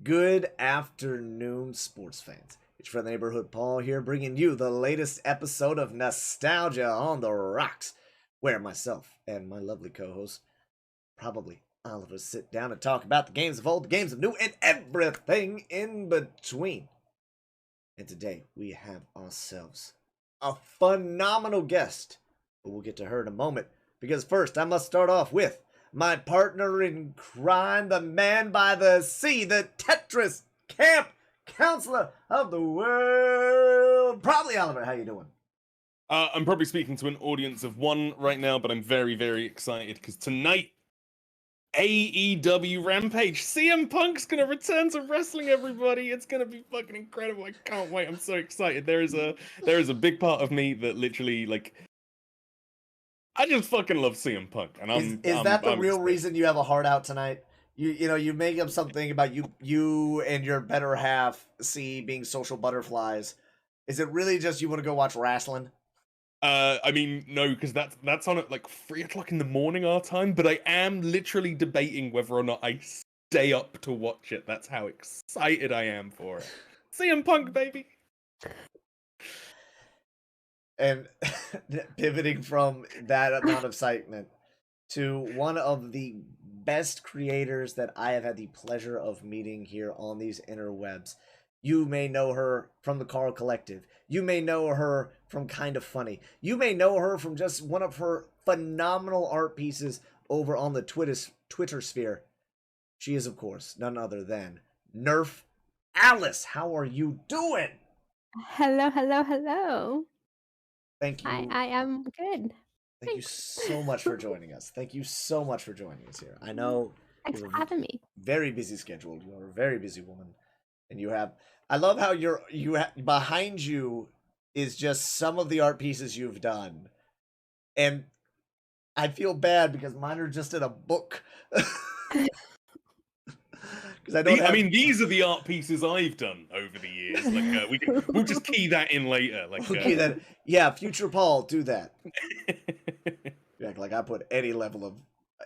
Good afternoon, sports fans. It's your friendly neighborhood Paul here, bringing you the latest episode of Nostalgia on the Rocks, where myself and my lovely co-host, Probably Oliver, sit down and talk about the games of old, the games of new, and everything in between. And today we have ourselves a phenomenal guest, but we'll get to her in a moment, because first I must start off with my partner in crime, the man by the sea, the Tetris camp counselor of the world, Probably Oliver. How you doing? I'm probably speaking to an audience of one right now, but I'm very, very excited because tonight, AEW Rampage, CM Punk's gonna return to wrestling. Everybody, it's gonna be fucking incredible. I can't wait. I'm so excited. There is a big part of me that literally I just fucking love CM Punk, and Is that the real reason you have a heart out tonight? You make up something about you and your better half being social butterflies. Is it really just you want to go watch wrestling? I mean, no, because that's on at like 3 o'clock in the morning our time. But I am literally debating whether or not I stay up to watch it. That's how excited I am for it. CM Punk, baby. And pivoting from that amount of excitement to one of the best creators that I have had the pleasure of meeting here on these interwebs. You may know her from the Carl Collective. You may know her from Kind of Funny. You may know her from just one of her phenomenal art pieces over on the Twitter sphere. She is, of course, none other than NerfAlice. How are you doing? Hello, hello, hello. Thank you. I am good. Thank you so much for joining us. Thank you so much for joining us here. I know Thanks for having me. Very busy scheduled. You are a very busy woman, and you have. I love how behind you is just some of the art pieces you've done, and I feel bad because mine are just in a book. Because I mean, these are the art pieces I've done over the years. Like we'll just key that in later. Yeah, future Paul, do that. Like I put any level of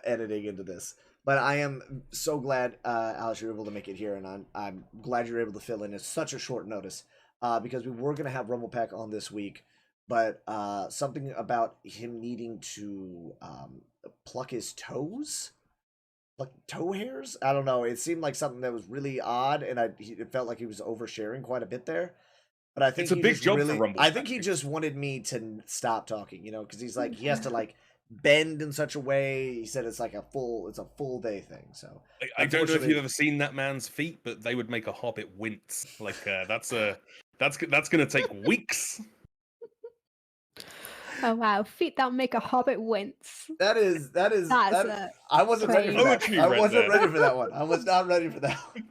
editing into this. But I am so glad, Alice, you're able to make it here, and I'm glad you're able to fill in at such a short notice, because we were going to have Rumble Pack on this week, but something about him needing to pluck his toes, like toe hairs. I don't know. It seemed like something that was really odd, and it felt like he was oversharing quite a bit there. But I think it's a big job for Rumble. I think he just wanted me to stop talking, because he's like he has to bend in such a way. He said it's a full day thing. So I don't know if you've ever seen that man's feet, but they would make a hobbit wince. That's gonna take weeks. Oh wow, feet that make a hobbit wince. That is. I wasn't ready for that. I wasn't ready for that one. I was not ready for that one.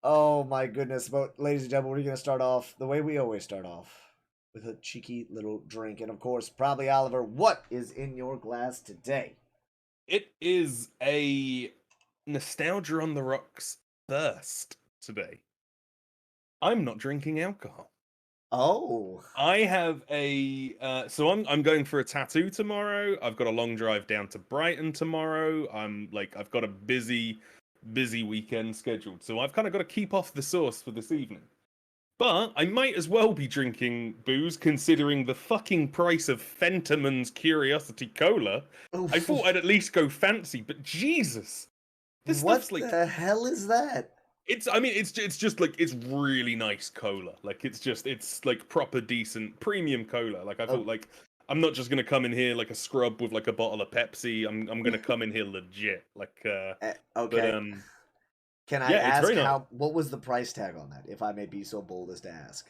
Oh my goodness! But ladies and gentlemen, we're gonna start off the way we always start off, with a cheeky little drink. And of course, Probably Oliver, what is in your glass today? It is a Nostalgia on the Rocks thirst today. I'm not drinking alcohol. Oh. I have so I'm going for a tattoo tomorrow. I've got a long drive down to Brighton tomorrow. I've got a busy weekend scheduled. So I've kind of got to keep off the sauce for this evening. But I might as well be drinking booze, considering the fucking price of Fentiman's Curiosity Cola. Oof. I thought I'd at least go fancy, but Jesus, this what stuff's the hell is that? It's just it's really nice cola. It's proper decent premium cola. I thought I'm not just gonna come in here like a scrub with a bottle of Pepsi. I'm gonna come in here legit. Okay. But, can I ask what was the price tag on that, if I may be so bold as to ask?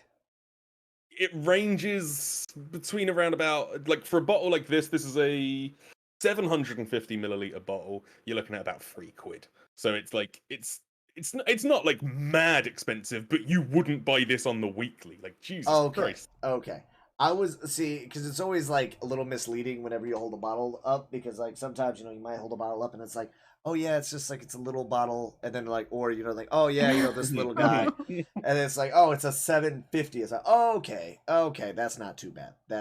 It ranges between around about for a bottle like this is a 750 milliliter bottle. You're looking at about £3. So it's not mad expensive, but you wouldn't buy this on the weekly. Jesus Christ. Okay. Because it's always a little misleading whenever you hold a bottle up, because sometimes you might hold a bottle up and it's oh yeah, it's just it's a little bottle, and then oh yeah, this little guy, and it's oh, it's a 750. It's oh, okay, that's not too bad. I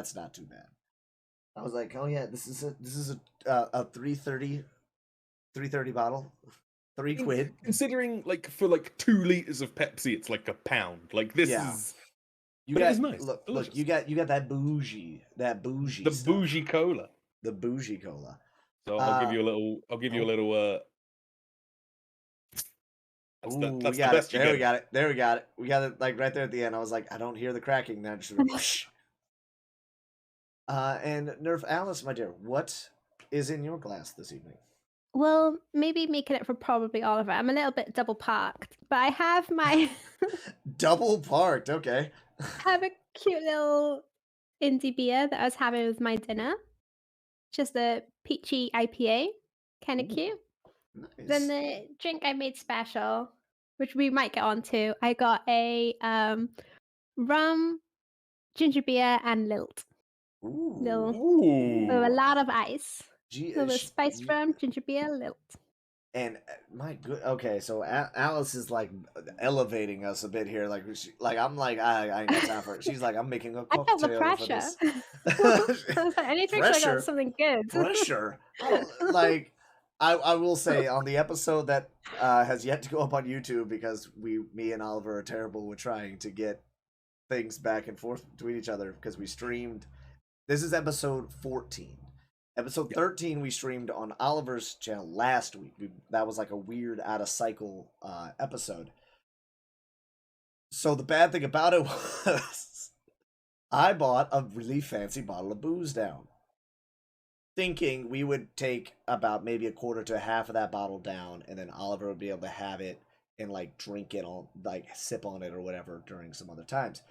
was oh yeah, this is a 330 bottle. £3. Considering like for like 2 liters of Pepsi, it's like £1. Like this Yeah. is. You But it got is nice. look, Delicious. you got that bougie The stuff. bougie cola. The bougie cola. So I'll give you a little. I'll give you a little. That's Ooh, that's we the got it. best you There get. we got it. There we got it. We got it like right there at the end. I was like, I don't hear the cracking. Then just whoosh. And NerfAlice, my dear, what is in your glass this evening? Well, maybe making it for probably Oliver. I'm a little bit double parked, but I have my Double parked. Okay. have a cute little indie beer that I was having with my dinner. Just a peachy IPA, kind of Ooh, cute. nice. Then the drink I made special, which we might get onto, I got a rum, ginger beer, and lilt. Little with a Ooh. lot of ice. Gee, A little spiced rum, ginger beer, lilt. And my good, okay, so Alice is like elevating us a bit here. Like, I'm like, I ain't got time for it. She's like, I'm making a I felt the cocktail for pressure. this. I was like, I need to make sure I Pressure, got something good. pressure. Like, I will say on the episode that has yet to go up on YouTube because me and Oliver are terrible with trying to get things back and forth between each other because we streamed. This is episode 14. Episode 13 we streamed on Oliver's channel last week. That was like a weird out of cycle episode. So the bad thing about it was I bought a really fancy bottle of booze down, thinking we would take about maybe a quarter to half of that bottle down, and then Oliver would be able to have it and like drink it on, like sip on it or whatever during some other times.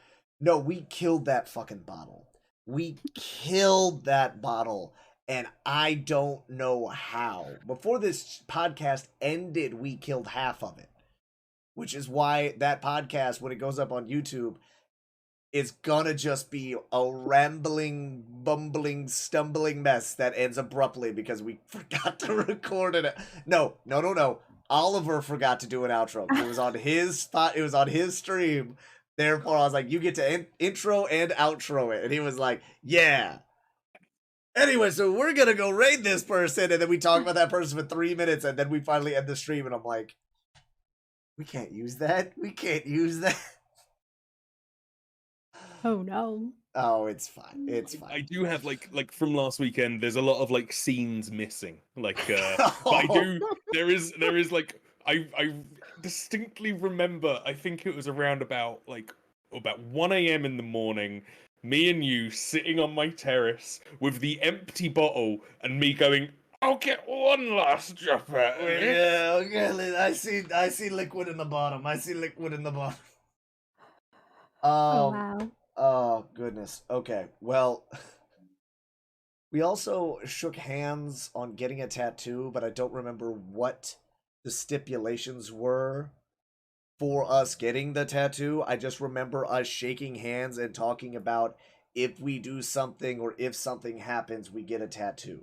No, we killed that fucking bottle. We killed that bottle, and I don't know how. Before this podcast ended, we killed half of it, which is why that podcast, when it goes up on YouTube, is gonna just be a rambling, bumbling, stumbling mess that ends abruptly because we forgot to record it. No. Oliver forgot to do an outro. It was on his spot. It was on his stream. Therefore, I was like, you get to intro and outro it. And he was like, yeah. Anyway, so we're going to go raid this person. And then we talk about that person for 3 minutes. And then we finally end the stream. And I'm like, we can't use that. We can't use that. Oh no. Oh, it's fine. It's fine. I do have like from last weekend. There's a lot of like scenes missing. Like, but I do. There is like I distinctly remember. I think it was around about 1 a.m. in the morning. Me and you sitting on my terrace with the empty bottle, and me going, "I'll get one last drop out of it." Yeah, okay. I see liquid in the bottom. I see liquid in the bottom. Oh wow. Oh, goodness. Okay, well, we also shook hands on getting a tattoo, but I don't remember what the stipulations were for us getting the tattoo. I just remember us shaking hands and talking about if we do something or if something happens, we get a tattoo.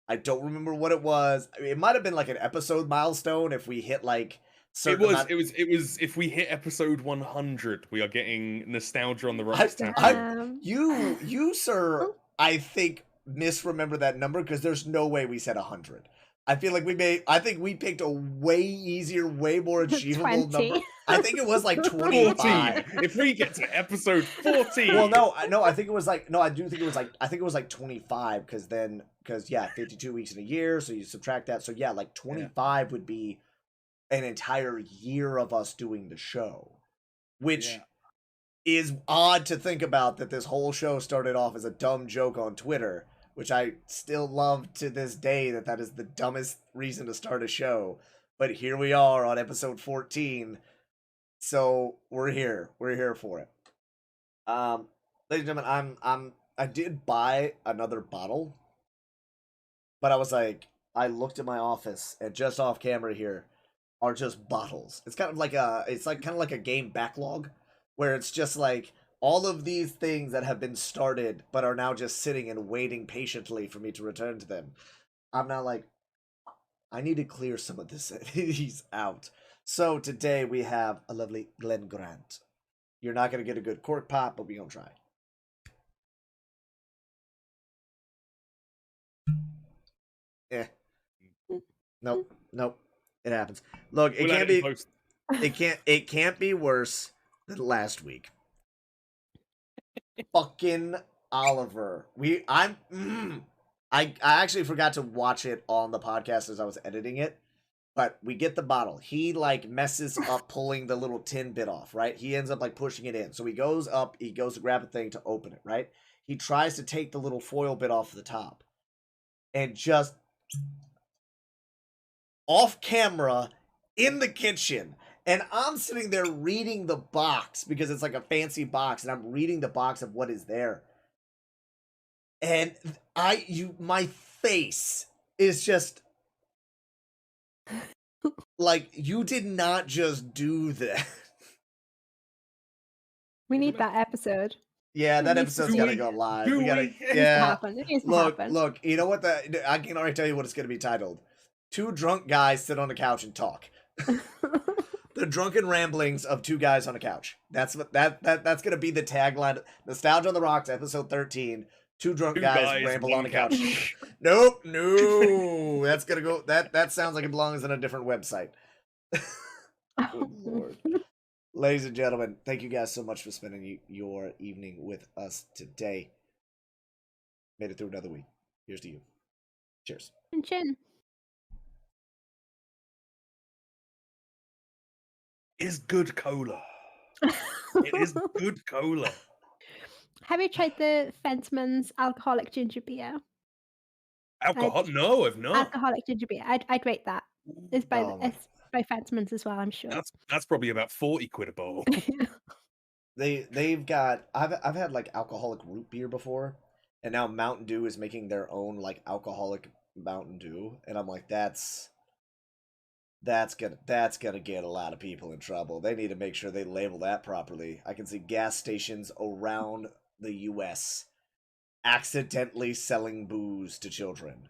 I don't remember what it was. I mean, it might have been like an episode milestone if we hit like It was. If we hit episode 100, we are getting Nostalgia on the Rocks tattoo. You, sir, I think misremember that number because there's no way we said 100. I feel like I think we picked a way easier, way more achievable 20. number. I think it was like 25. 14. If we get to episode 14. Well, no, I think it was like, no, I do think it was like, I think it was like 25 because yeah, 52 weeks in a year. So you subtract that. So yeah, like 25 would be an entire year of us doing the show, which is odd to think about, that this whole show started off as a dumb joke on Twitter, which I still love to this day, that is the dumbest reason to start a show. But here we are on episode 14. So we're here for it. Ladies and gentlemen, I did buy another bottle, but I was like, I looked at my office and just off camera here are just bottles. It's kind of like a game backlog where it's just like all of these things that have been started but are now just sitting and waiting patiently for me to return to them. I'm now like, I need to clear some of these out. So today we have a lovely Glen Grant. You're not going to get a good cork pop, but we're going to try. Nope. It happens. Look, it We'll can't edit and be. post. It can't be worse than last week. Fucking Oliver. I actually forgot to watch it on the podcast as I was editing it. But we get the bottle. He like messes up pulling the little tin bit off, right? He ends up like pushing it in. So he goes to grab a thing to open it, right? He tries to take the little foil bit off the top. And just off camera in the kitchen. And I'm sitting there reading the box because it's like a fancy box, and I'm reading the box of what is there. And my face is just like, you did not just do that. We need that episode. Yeah, that It needs to episode's be- gotta go live. Do We gotta, we? It needs to yeah. happen. It needs to Look, happen. look. You know what? I can already tell you what it's gonna be titled. Two drunk guys sit on a couch and talk. The drunken ramblings of two guys on a couch. That's what that's gonna be the tagline. Nostalgia on the Rocks, episode 13. Two drunk Two guys ramble one on a couch. Nope, no. That's gonna go. That sounds like it belongs on a different website. Good lord. Ladies and gentlemen, thank you guys so much for spending your evening with us today. Made it through another week. Here's to you. Cheers. And chin. Is good cola. It is good cola. Have you tried the Fenceman's alcoholic ginger beer? Alcohol? No, I've not. Alcoholic ginger beer. I'd rate that. It's by Oh my- it's by Fenceman's as well, I'm sure. That's probably about 40 quid a bottle. They've got I've had like alcoholic root beer before, and now Mountain Dew is making their own like alcoholic Mountain Dew, and I'm like, that's gonna get a lot of people in trouble. They need to make sure they label that properly. I can see gas stations around the US accidentally selling booze to children.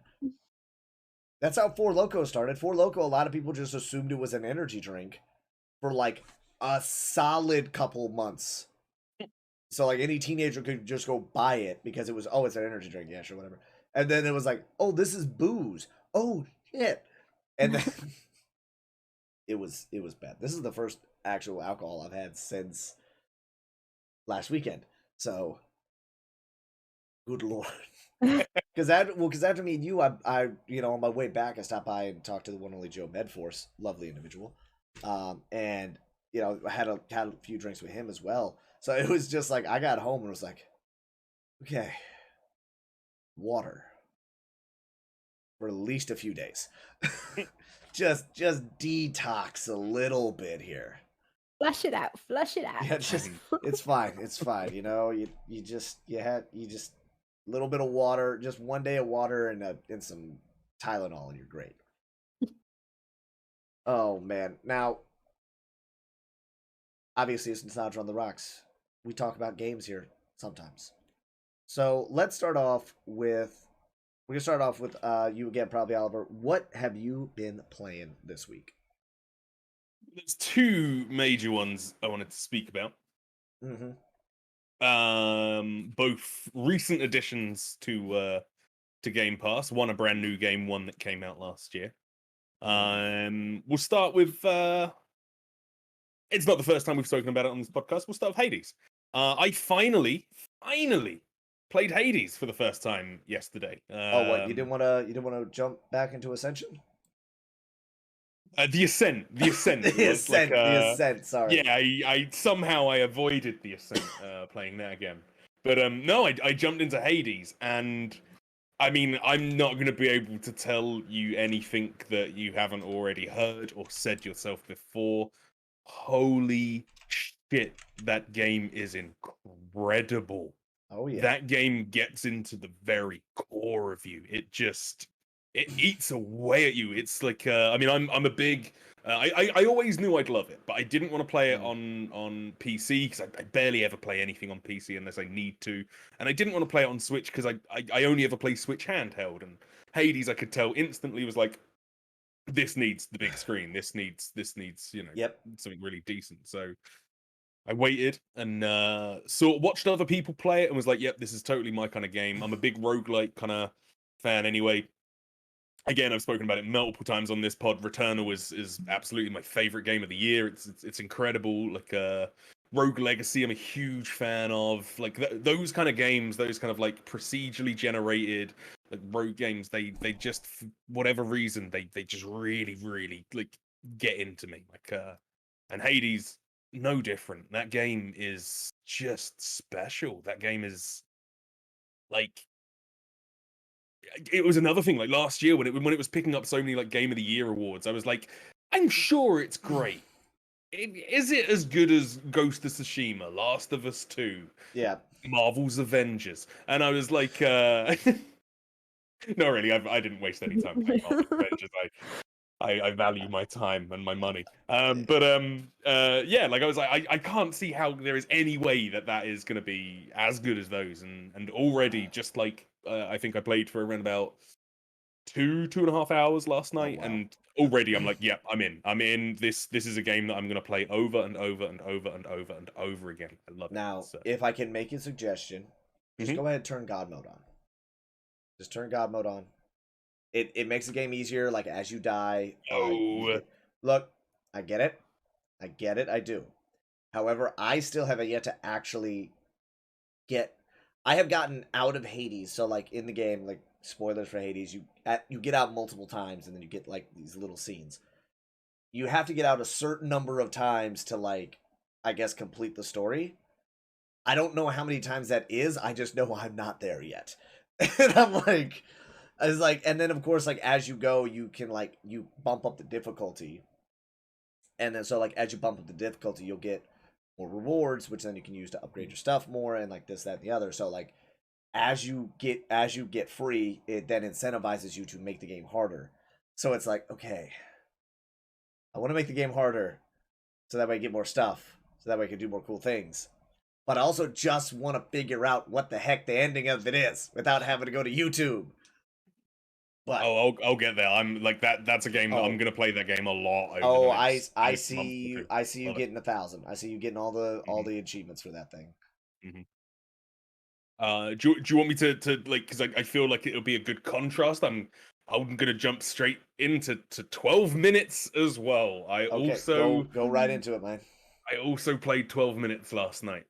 That's how Four Loko started. Four Loko, a lot of people just assumed it was an energy drink for like a solid couple months. So like any teenager could just go buy it because it was, oh, it's an energy drink, yeah, sure, whatever. And then it was like, oh, this is booze. Oh shit. And then it was bad. This is the first actual alcohol I've had since last weekend. So good lord. Because after me and you, I you know, on my way back, I stopped by and talked to the one only Joe Medforce, lovely individual, and you know, I had a few drinks with him as well. So it was just like I got home and was like, okay, water for at least a few days, just detox a little bit here. Flush it out. Flush it out. Yeah, it's fine. You know, you just little bit of water, just one day of water and some Tylenol, and you're great. Oh man! Now, obviously, it's Nostalgia on the Rocks. We talk about games here sometimes. So let's start off with you again, probably Oliver. What have you been playing this week? There's two major ones I wanted to speak about. Mm-hmm. Both recent additions to Game Pass. One a brand new game, one that came out last year. We'll start with it's not the first time we've spoken about it on this podcast. We'll start with Hades. I finally played Hades for the first time yesterday. Oh, what, you didn't want to jump back into Ascension? The Ascent. The Ascent. Sorry. Yeah, I somehow I avoided the Ascent playing that again. But no, I jumped into Hades, and I mean, I'm not going to be able to tell you anything that you haven't already heard or said yourself before. Holy shit, that game is incredible. Oh yeah. That game gets into the very core of you. It eats away at you. It's like I mean, I'm a big I always knew I'd love it, but I didn't want to play it on PC because I barely ever play anything on PC unless I need to, and I didn't want to play it on Switch because I only ever play Switch handheld. And Hades, I could tell instantly was like, this needs the big screen. This needs you know, something really decent. So I waited and watched other people play it and was like, yep, this is totally my kind of game. I'm a big roguelike kind of fan anyway. again, I've spoken about it multiple times on this pod. Returnal is absolutely my favorite game of the year. It's incredible. Like Rogue Legacy, I'm a huge fan of. Like those kind of games, those kind of like procedurally generated like rogue games. They just for whatever reason they just really like get into me. Like and Hades, no different. That game is just special. That game is like it was another thing like last year when it was picking up so many like Game of the Year awards. I was like, I'm sure it's great. Is it as good as Ghost of Tsushima, Last of Us 2, Yeah. Marvel's Avengers? And I was like, no, really, I didn't waste any time playing Marvel's Avengers. I value my time and my money. Yeah, like I was like, I can't see how there is any way that is going to be as good as those. And already, just like I think I played for around about 2.5 hours last night, wow. and already I'm like, yep, I'm in. This is a game that I'm going to play over and over and over and over and over again. I love Now, it. So. if I can make a suggestion, just go ahead and turn God mode on. Just turn God mode on. It makes the game easier. Like as you die, look, I get it, I do. However, I still have yet to actually get. I have gotten out of Hades, so like in the game, like spoilers for Hades, you get out multiple times, and then you get like these little scenes. You have to get out a certain number of times to like, I guess, complete the story. I don't know how many times that is. I just know I'm not there yet, and I'm like. I was like, and then of course, like as you go, you can like you bump up the difficulty, and then so like as you bump up the difficulty, you'll get more rewards, which then you can use to upgrade your stuff more, and like this, that, and the other. So like as you get free, it then incentivizes you to make the game harder. So it's like, okay, I want to make the game harder, so that way I get more stuff, so that way I can do more cool things. But I also just want to figure out what the heck the ending of it is without having to go to YouTube. But, I'll get there. I'm like that. That's a game that I'm gonna play that game a lot. Over the next, I see you getting 1,000. I see you getting all the achievements for that thing. Do you want me to like, because I feel like it'll be a good contrast. I'm gonna jump straight into 12 minutes as well. Go right into it, man. I also played 12 minutes last night.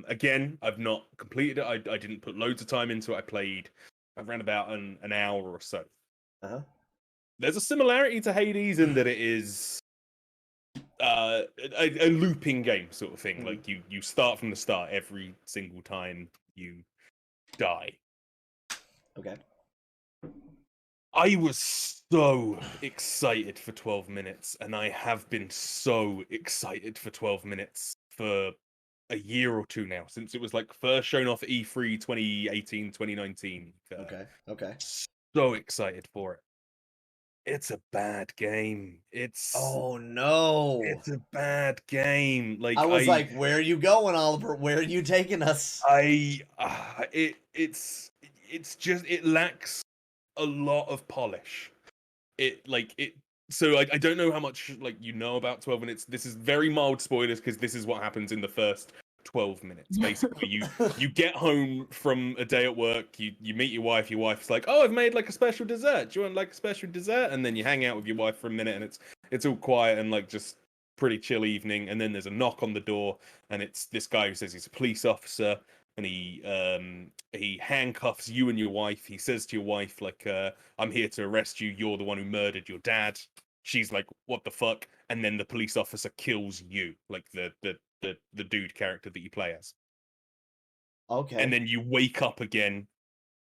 Again, I've not completed it. I didn't put loads of time into it. I played around about an hour or so. There's a similarity to Hades in that it is a looping game sort of thing. Like you start from the start every single time you die. Okay. I was so excited for 12 minutes, and I have been so excited for 12 minutes for a year or two now, since it was like first shown off at E3 2018, 2019. Okay. So excited for it. It's a bad game. Oh no. It's a bad game. Like I was like, where are you going, Oliver? Where are you taking us? It's just, it lacks a lot of polish. So I don't know how much like you know about 12 minutes. This is very mild spoilers because this is what happens in the first 12 minutes. Basically, you get home from a day at work, you meet your wife. Your wife's like, "Oh, I've made like a special dessert. Do you want like a special dessert?" And then you hang out with your wife for a minute, and it's all quiet and like just pretty chill evening. And then there's a knock on the door, and it's this guy who says he's a police officer, and he handcuffs you and your wife. He says to your wife like, "I'm here to arrest you. You're the one who murdered your dad." She's like, "What the fuck?" And then the police officer kills you, like the dude character that you play as. Okay. And then you wake up again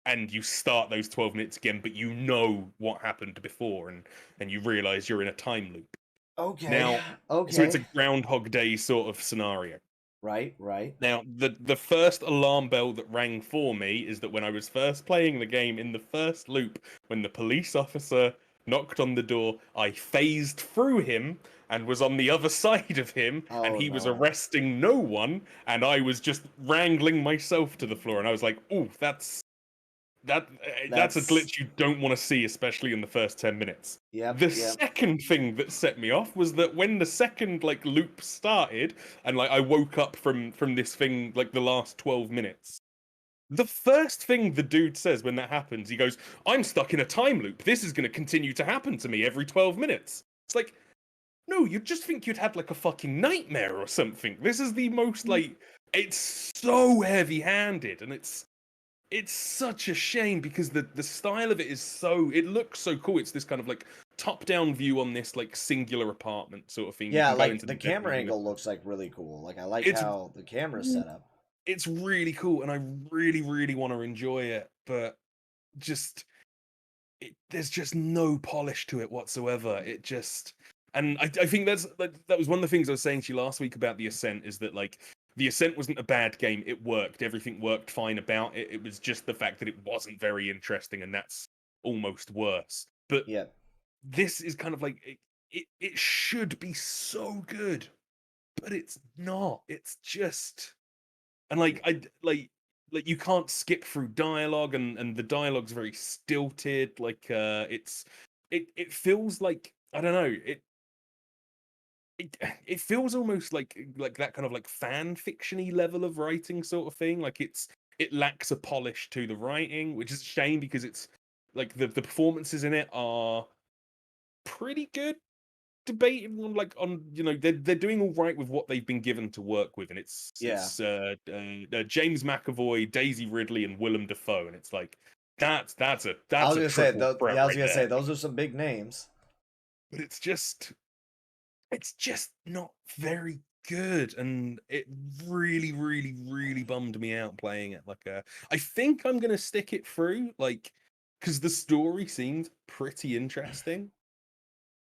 and you start those 12 minutes again, but you know what happened before, and you realize you're in a time loop. Okay. Now, so it's a Groundhog Day sort of scenario. Right. Now, the first alarm bell that rang for me is that when I was first playing the game in the first loop, when the police officer knocked on the door, I phased through him and was on the other side of him, and he was arresting no one, and I was just wrangling myself to the floor, and I was like, "Ooh, that's a glitch you don't want to see, especially in the first 10 minutes." The second thing that set me off was that when the second like loop started, and like I woke up from this thing like the last 12 minutes, The first thing the dude says when that happens, he goes, "I'm stuck in a time loop. This is going to continue to happen to me every 12 minutes." It's like, no, you'd just think you'd had like a fucking nightmare or something. This is the most like, it's so heavy-handed, and it's such a shame because the style of it is so, it looks so cool. It's this kind of like top-down view on this like singular apartment sort of thing. You Yeah, can go like into the the camera bedroom. angle looks like really cool. Like I like It's how the camera's set up. it's really cool, and I really, really want to enjoy it, but just there's just no polish to it whatsoever. It just, and I think that was one of the things I was saying to you last week about the Ascent, is that like the Ascent wasn't a bad game. It worked. Everything worked fine about it. It was just the fact that it wasn't very interesting, and that's almost worse. But Yeah. this is kind of like it should be so good, but it's not. It's just, and like you can't skip through dialogue, and the dialogue's very stilted. Like it feels like, I don't know, it feels almost like that kind of like fan fictiony level of writing sort of thing. Like it lacks a polish to the writing, which is a shame because it's like the performances in it are pretty good. Debating on like on, you know, they're doing all right with what they've been given to work with, and it's James McAvoy, Daisy Ridley, and Willem Dafoe, and it's like that's a triple threat I was right gonna say there. those are some big names. But it's just not very good, and it really, really, really bummed me out playing it. Like I think I'm gonna stick it through, like, because the story seemed pretty interesting.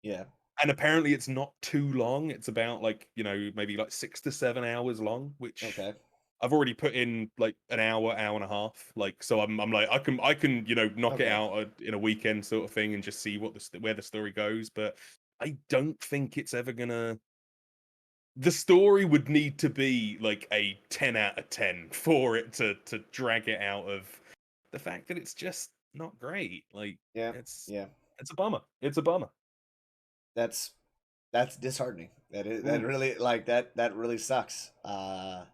Yeah. And apparently it's not too long. It's about like, you know, maybe like 6 to 7 hours long, which Okay. I've already put in like an hour and a half. Like, so I'm like, I can, you know, knock it Okay. out in a weekend sort of thing and just see where the story goes. But I don't think it's ever gonna. The story would need to be like a 10 out of 10 for it to drag it out of the fact that it's just not great. Like, Yeah. it's Yeah. it's a bummer. It's a bummer. That's disheartening. That Mm. really, like, that really sucks. Because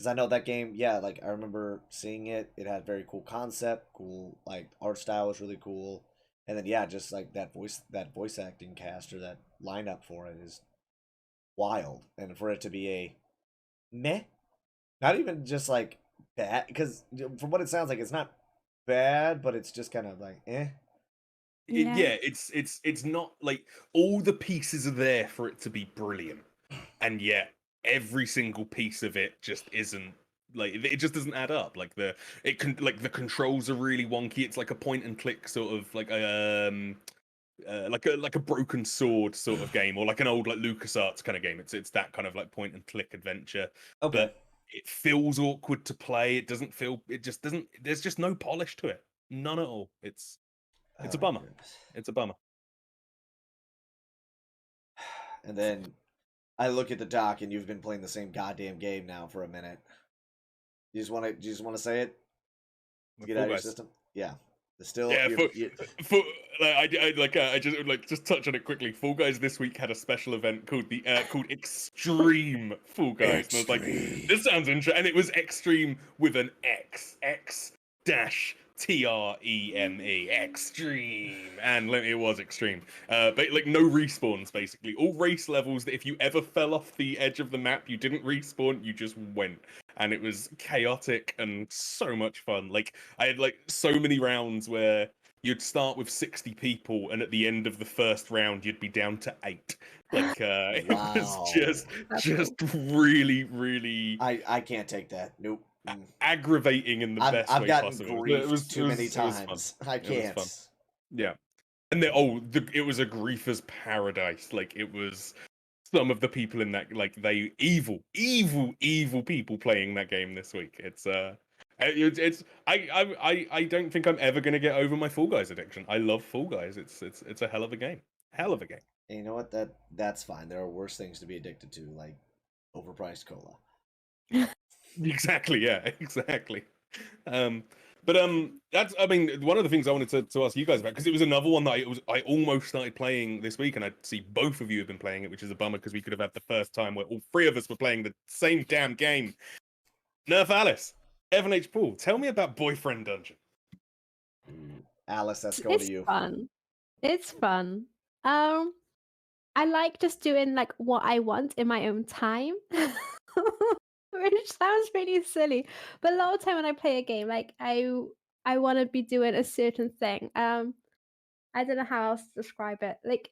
I know that game, yeah, like I remember seeing it. It had very cool concept, cool, like art style was really cool. And then yeah, just like that voice acting cast or that lineup for it is wild. And for it to be a meh, not even just like bad, because from what it sounds like, it's not bad, but it's just kind of like eh. Yeah. Yeah, it's not like all the pieces are there for it to be brilliant, and yet every single piece of it just isn't, like, it just doesn't add up. Like the controls are really wonky. It's like a point and click sort of like like a broken sword sort of game, or like an old like LucasArts kind of game. It's that kind of like point and click adventure, Okay. but it feels awkward to play. It doesn't feel. It just doesn't. There's just no polish to it. None at all. It's a Oh bummer. goodness. It's a bummer. And then I look at the doc, and you've been playing the same goddamn game now for a minute. You just want to say it to get out Fall of your Guys. system? Yeah. Still, Yeah, you for like, I just like just touch on it quickly. Fall Guys this week had a special event called called Extreme Fall Guys, and I was like, extreme. this sounds interesting, and it was Extreme with an X dash TREME, extreme, and it was extreme. But like no respawns, basically all race levels. That if you ever fell off the edge of the map, you didn't respawn, you just went, and it was chaotic and so much fun. Like I had like so many rounds where you'd start with 60 people, and at the end of the first round, you'd be down to 8. Like it was Wow. That's just cool. really, really I can't take that. Nope. aggravating in the best I've way gotten possible. griefed too many It was fun. times. I It was can't. fun. Yeah. And it was a griefer's paradise. Like it was some of the people in that, like they evil people playing that game this week. It's I don't think I'm ever gonna get over my Fall Guys addiction. I love Fall Guys. It's a hell of a game. Hell of a game. And you know what? That's fine. There are worse things to be addicted to, like overpriced cola. Exactly, yeah, exactly. Um, but that's, I mean, one of the things I wanted to ask you guys about, because it was another one that I almost started playing this week, and I see both of you have been playing it, which is a bummer because we could have had the first time where all three of us were playing the same damn game. NerfAlice. FNHPaul, tell me about Boyfriend Dungeon. Alice, that's going to you. Fun. It's fun. I like just doing like what I want in my own time. Which sounds really silly. But a lot of time when I play a game, like I want to be doing a certain thing. I don't know how else to describe it. Like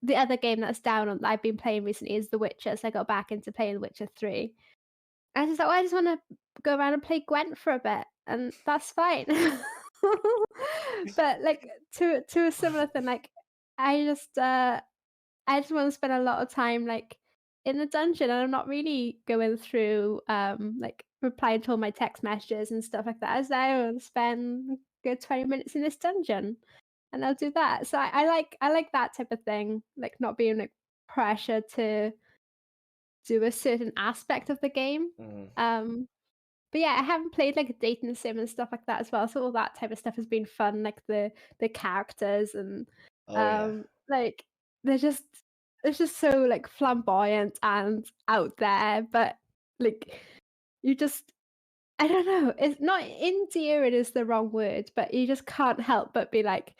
the other game that's down on that I've been playing recently is The Witcher. So I got back into playing The Witcher 3. And I was just like, well, I just want to go around and play Gwent for a bit, and that's fine. But like to a similar thing, like I just want to spend a lot of time like in the dungeon, and I'm not really going through like replying to all my text messages and stuff like that. As I will spend a good 20 minutes in this dungeon, and I'll do that. So I like that type of thing, like not being like pressure to do a certain aspect of the game. But yeah, I haven't played like a dating sim and stuff like that as well. So all that type of stuff has been fun, like the characters and like they're just it's just so like flamboyant and out there, but like you just I don't know, it's not endearing is the wrong word, but you just can't help but be like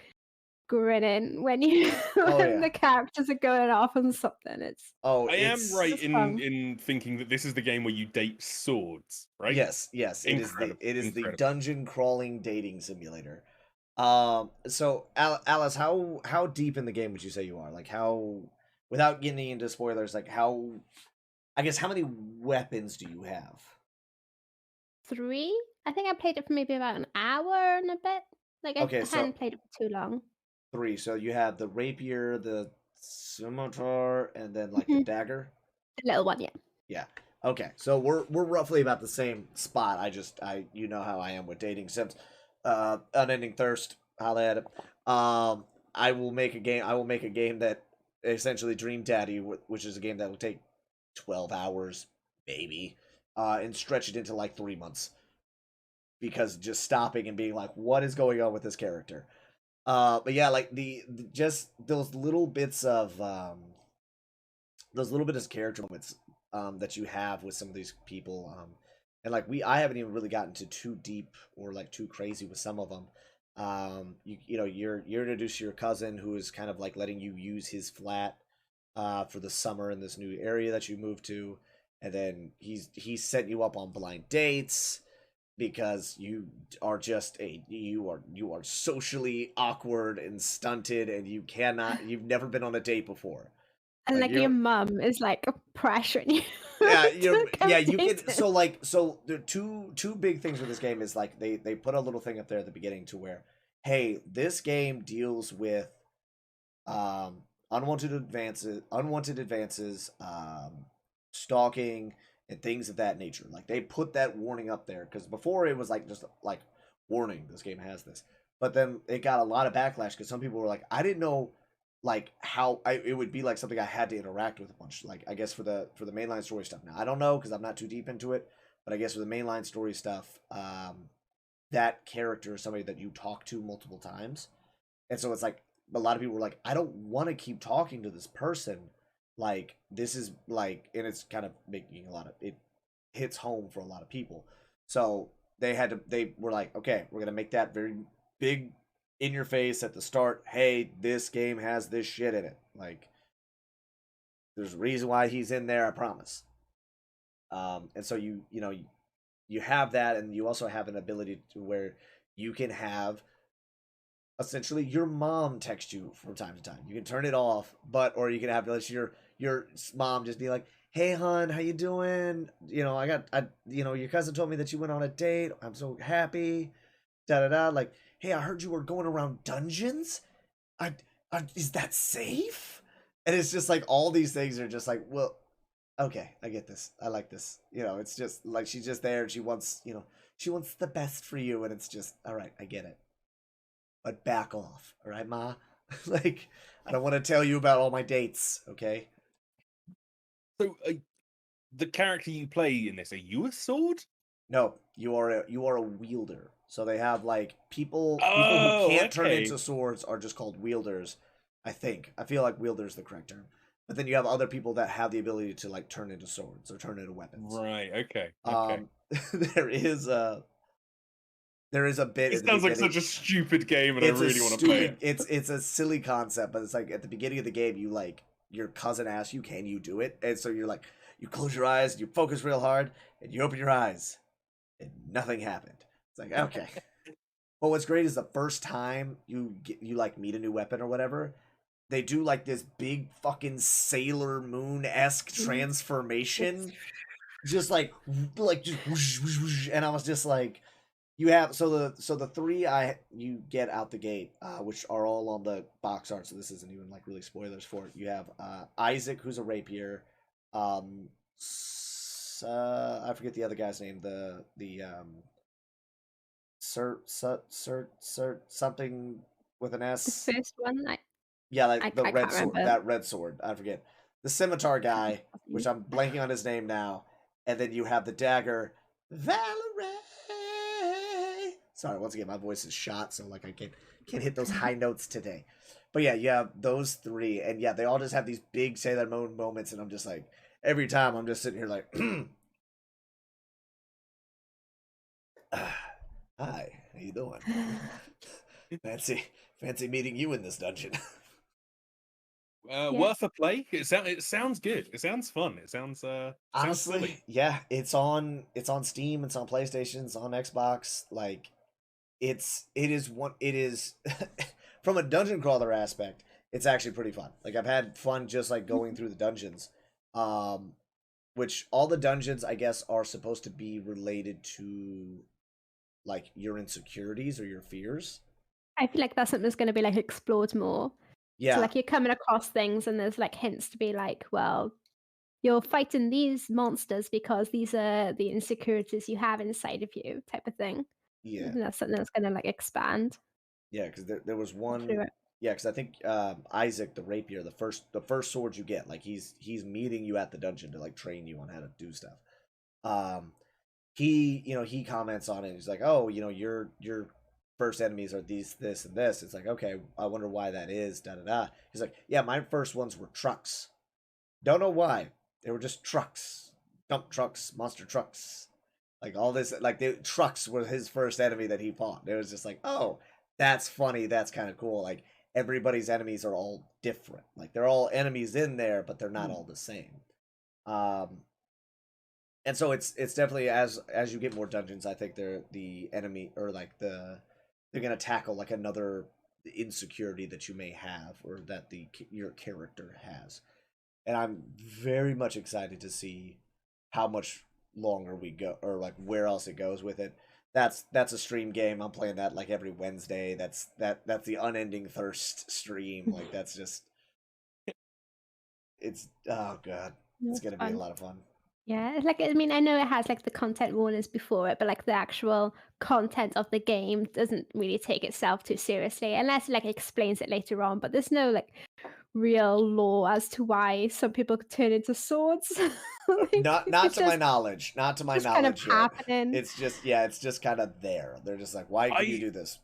grinning when you when the characters are going off on something. I am right in thinking that this is the game where you date swords, right? Yes. Incredible. It is the dungeon crawling dating simulator. So Alice, how deep in the game would you say you are? Like how, without getting into spoilers, like how, I guess how many weapons do you have? 3. I think I played it for maybe about an hour and a bit. Like I hadn't played it for too long. 3. So you have the rapier, the scimitar, and then like the dagger. The little one, yeah. Yeah. Okay. So we're roughly about the same spot. I you know how I am with dating sims. Unending Thirst. Holla at it. I will make a game that essentially Dream Daddy, which is a game that will take 12 hours maybe, and stretch it into like 3 months. Because just stopping and being like, what is going on with this character? But yeah, like the just those little bits of character moments that you have with some of these people, and like I haven't even really gotten to too deep or like too crazy with some of them. You know you're introduced to your cousin who is kind of like letting you use his flat for the summer in this new area that you moved to, and then he's setting you up on blind dates because you are you are socially awkward and stunted, and you've never been on a date before. And like your mom is like pressuring you. Yeah, you can. So the two big things with this game is like they put a little thing up there at the beginning to where, hey, this game deals with unwanted advances, stalking, and things of that nature. Like they put that warning up there because before it was like just like warning, this game has this, but then it got a lot of backlash because some people were like, I didn't know like how it would be like something I had to interact with a bunch. Like I guess for the mainline story stuff. Now I don't know because I'm not too deep into it, but I guess for the mainline story stuff, that character is somebody that you talk to multiple times, and so it's like a lot of people were like, I don't want to keep talking to this person. Like this is like, and it's kind of making it hits home for a lot of people. So they were like, okay, we're gonna make that very big in your face at the start. Hey, this game has this shit in it. Like there's a reason why he's in there, I promise. And so you have that, and you also have an ability to where you can have essentially your mom text you from time to time. You can turn it off, or you can have your mom just be like, hey hon, how you doing? Your cousin told me that you went on a date. I'm so happy. Da da da. Like, hey, I heard you were going around dungeons. Is that safe? And it's just like all these things are just like, well, okay, I get this. I like this. It's just like she's just there and she wants the best for you, and it's just all right. I get it, but back off, all right, Ma. Like, I don't want to tell you about all my dates, okay? So, the character you play in this, are you a sword? No, you are a wielder. So they have like people who can't turn into swords are just called wielders. I feel like wielder is the correct term. but then you have other people that have the ability to like turn into swords or turn into weapons. Right. Okay. Okay. There is a bit. It at the sounds like beginning. such a stupid game, and I It's a really want to play stupid. it. It's a silly concept, but it's like at the beginning of the game, you like your cousin asks you, "Can you do it?" And so you're like, you close your eyes, and you focus real hard, and you open your eyes, and nothing happened. It's like okay. But what's great is the first time you like meet a new weapon or whatever, they do like this big fucking Sailor Moon-esque transformation, just like just whoosh, whoosh, whoosh. And I was just like, you have so the three you get out the gate, which are all on the box art, so this isn't even like really spoilers for it. You have Isaac, who's a rapier, I forget the other guy's name, the Sir something with an The S. first one, Yeah, like I the can't red sword. remember. That red sword. I forget. The scimitar guy, which I'm blanking on his name now. And then you have the dagger, Valerie. Sorry, once again, my voice is shot, so like I can't hit those high notes today. But yeah, you have those three, and yeah, they all just have these big Sailor Moon moments, and I'm just like, every time I'm just sitting here like, hi, how you doing? Fancy meeting you in this dungeon. Yeah. Worth a play. It sounds good. It sounds fun. It sounds Honestly, silly. yeah, it's on Steam, it's on PlayStation, it's on Xbox. Like it is from a dungeon crawler aspect, it's actually pretty fun. Like I've had fun just like going through the dungeons. Which all the dungeons I guess are supposed to be related to like your insecurities or your fears. I feel like that's something that's going to be like explored more. Yeah. So like you're coming across things and there's like hints to be like, well, you're fighting these monsters because these are the insecurities you have inside of you, type of thing. Yeah. And that's something that's going to like expand. Yeah, because there was one. through it. Yeah, because I think Isaac the rapier, the first sword you get, like he's meeting you at the dungeon to like train you on how to do stuff. He comments on it. He's like, oh, your first enemies are these, this, and this. It's like, okay, I wonder why that is. Da da da. He's like, yeah, my first ones were trucks. Don't know why. They were just trucks, dump trucks, monster trucks, like all this. Like the trucks were his first enemy that he fought. It was just like, oh, that's funny. That's kind of cool. Like everybody's enemies are all different. Like they're all enemies in there, but they're not all the same. And so it's definitely as you get more dungeons, I think they're the enemy or like they're gonna tackle like another insecurity that you may have or that your character has. And I'm very much excited to see how much longer we go or like where else it goes with it. That's a stream game. I'm playing that like every Wednesday. That's the unending thirst stream. Like that's just it's oh god. It's gonna be a lot of fun. Yeah, it's like I mean, I know it has like the content warnings before it, but like the actual content of the game doesn't really take itself too seriously unless it like explains it later on. But there's no like real lore as to why some people could turn into swords. Like, not to my knowledge. Not to my knowledge. Kind of happening. It's just kind of there. They're just like, why can you do this?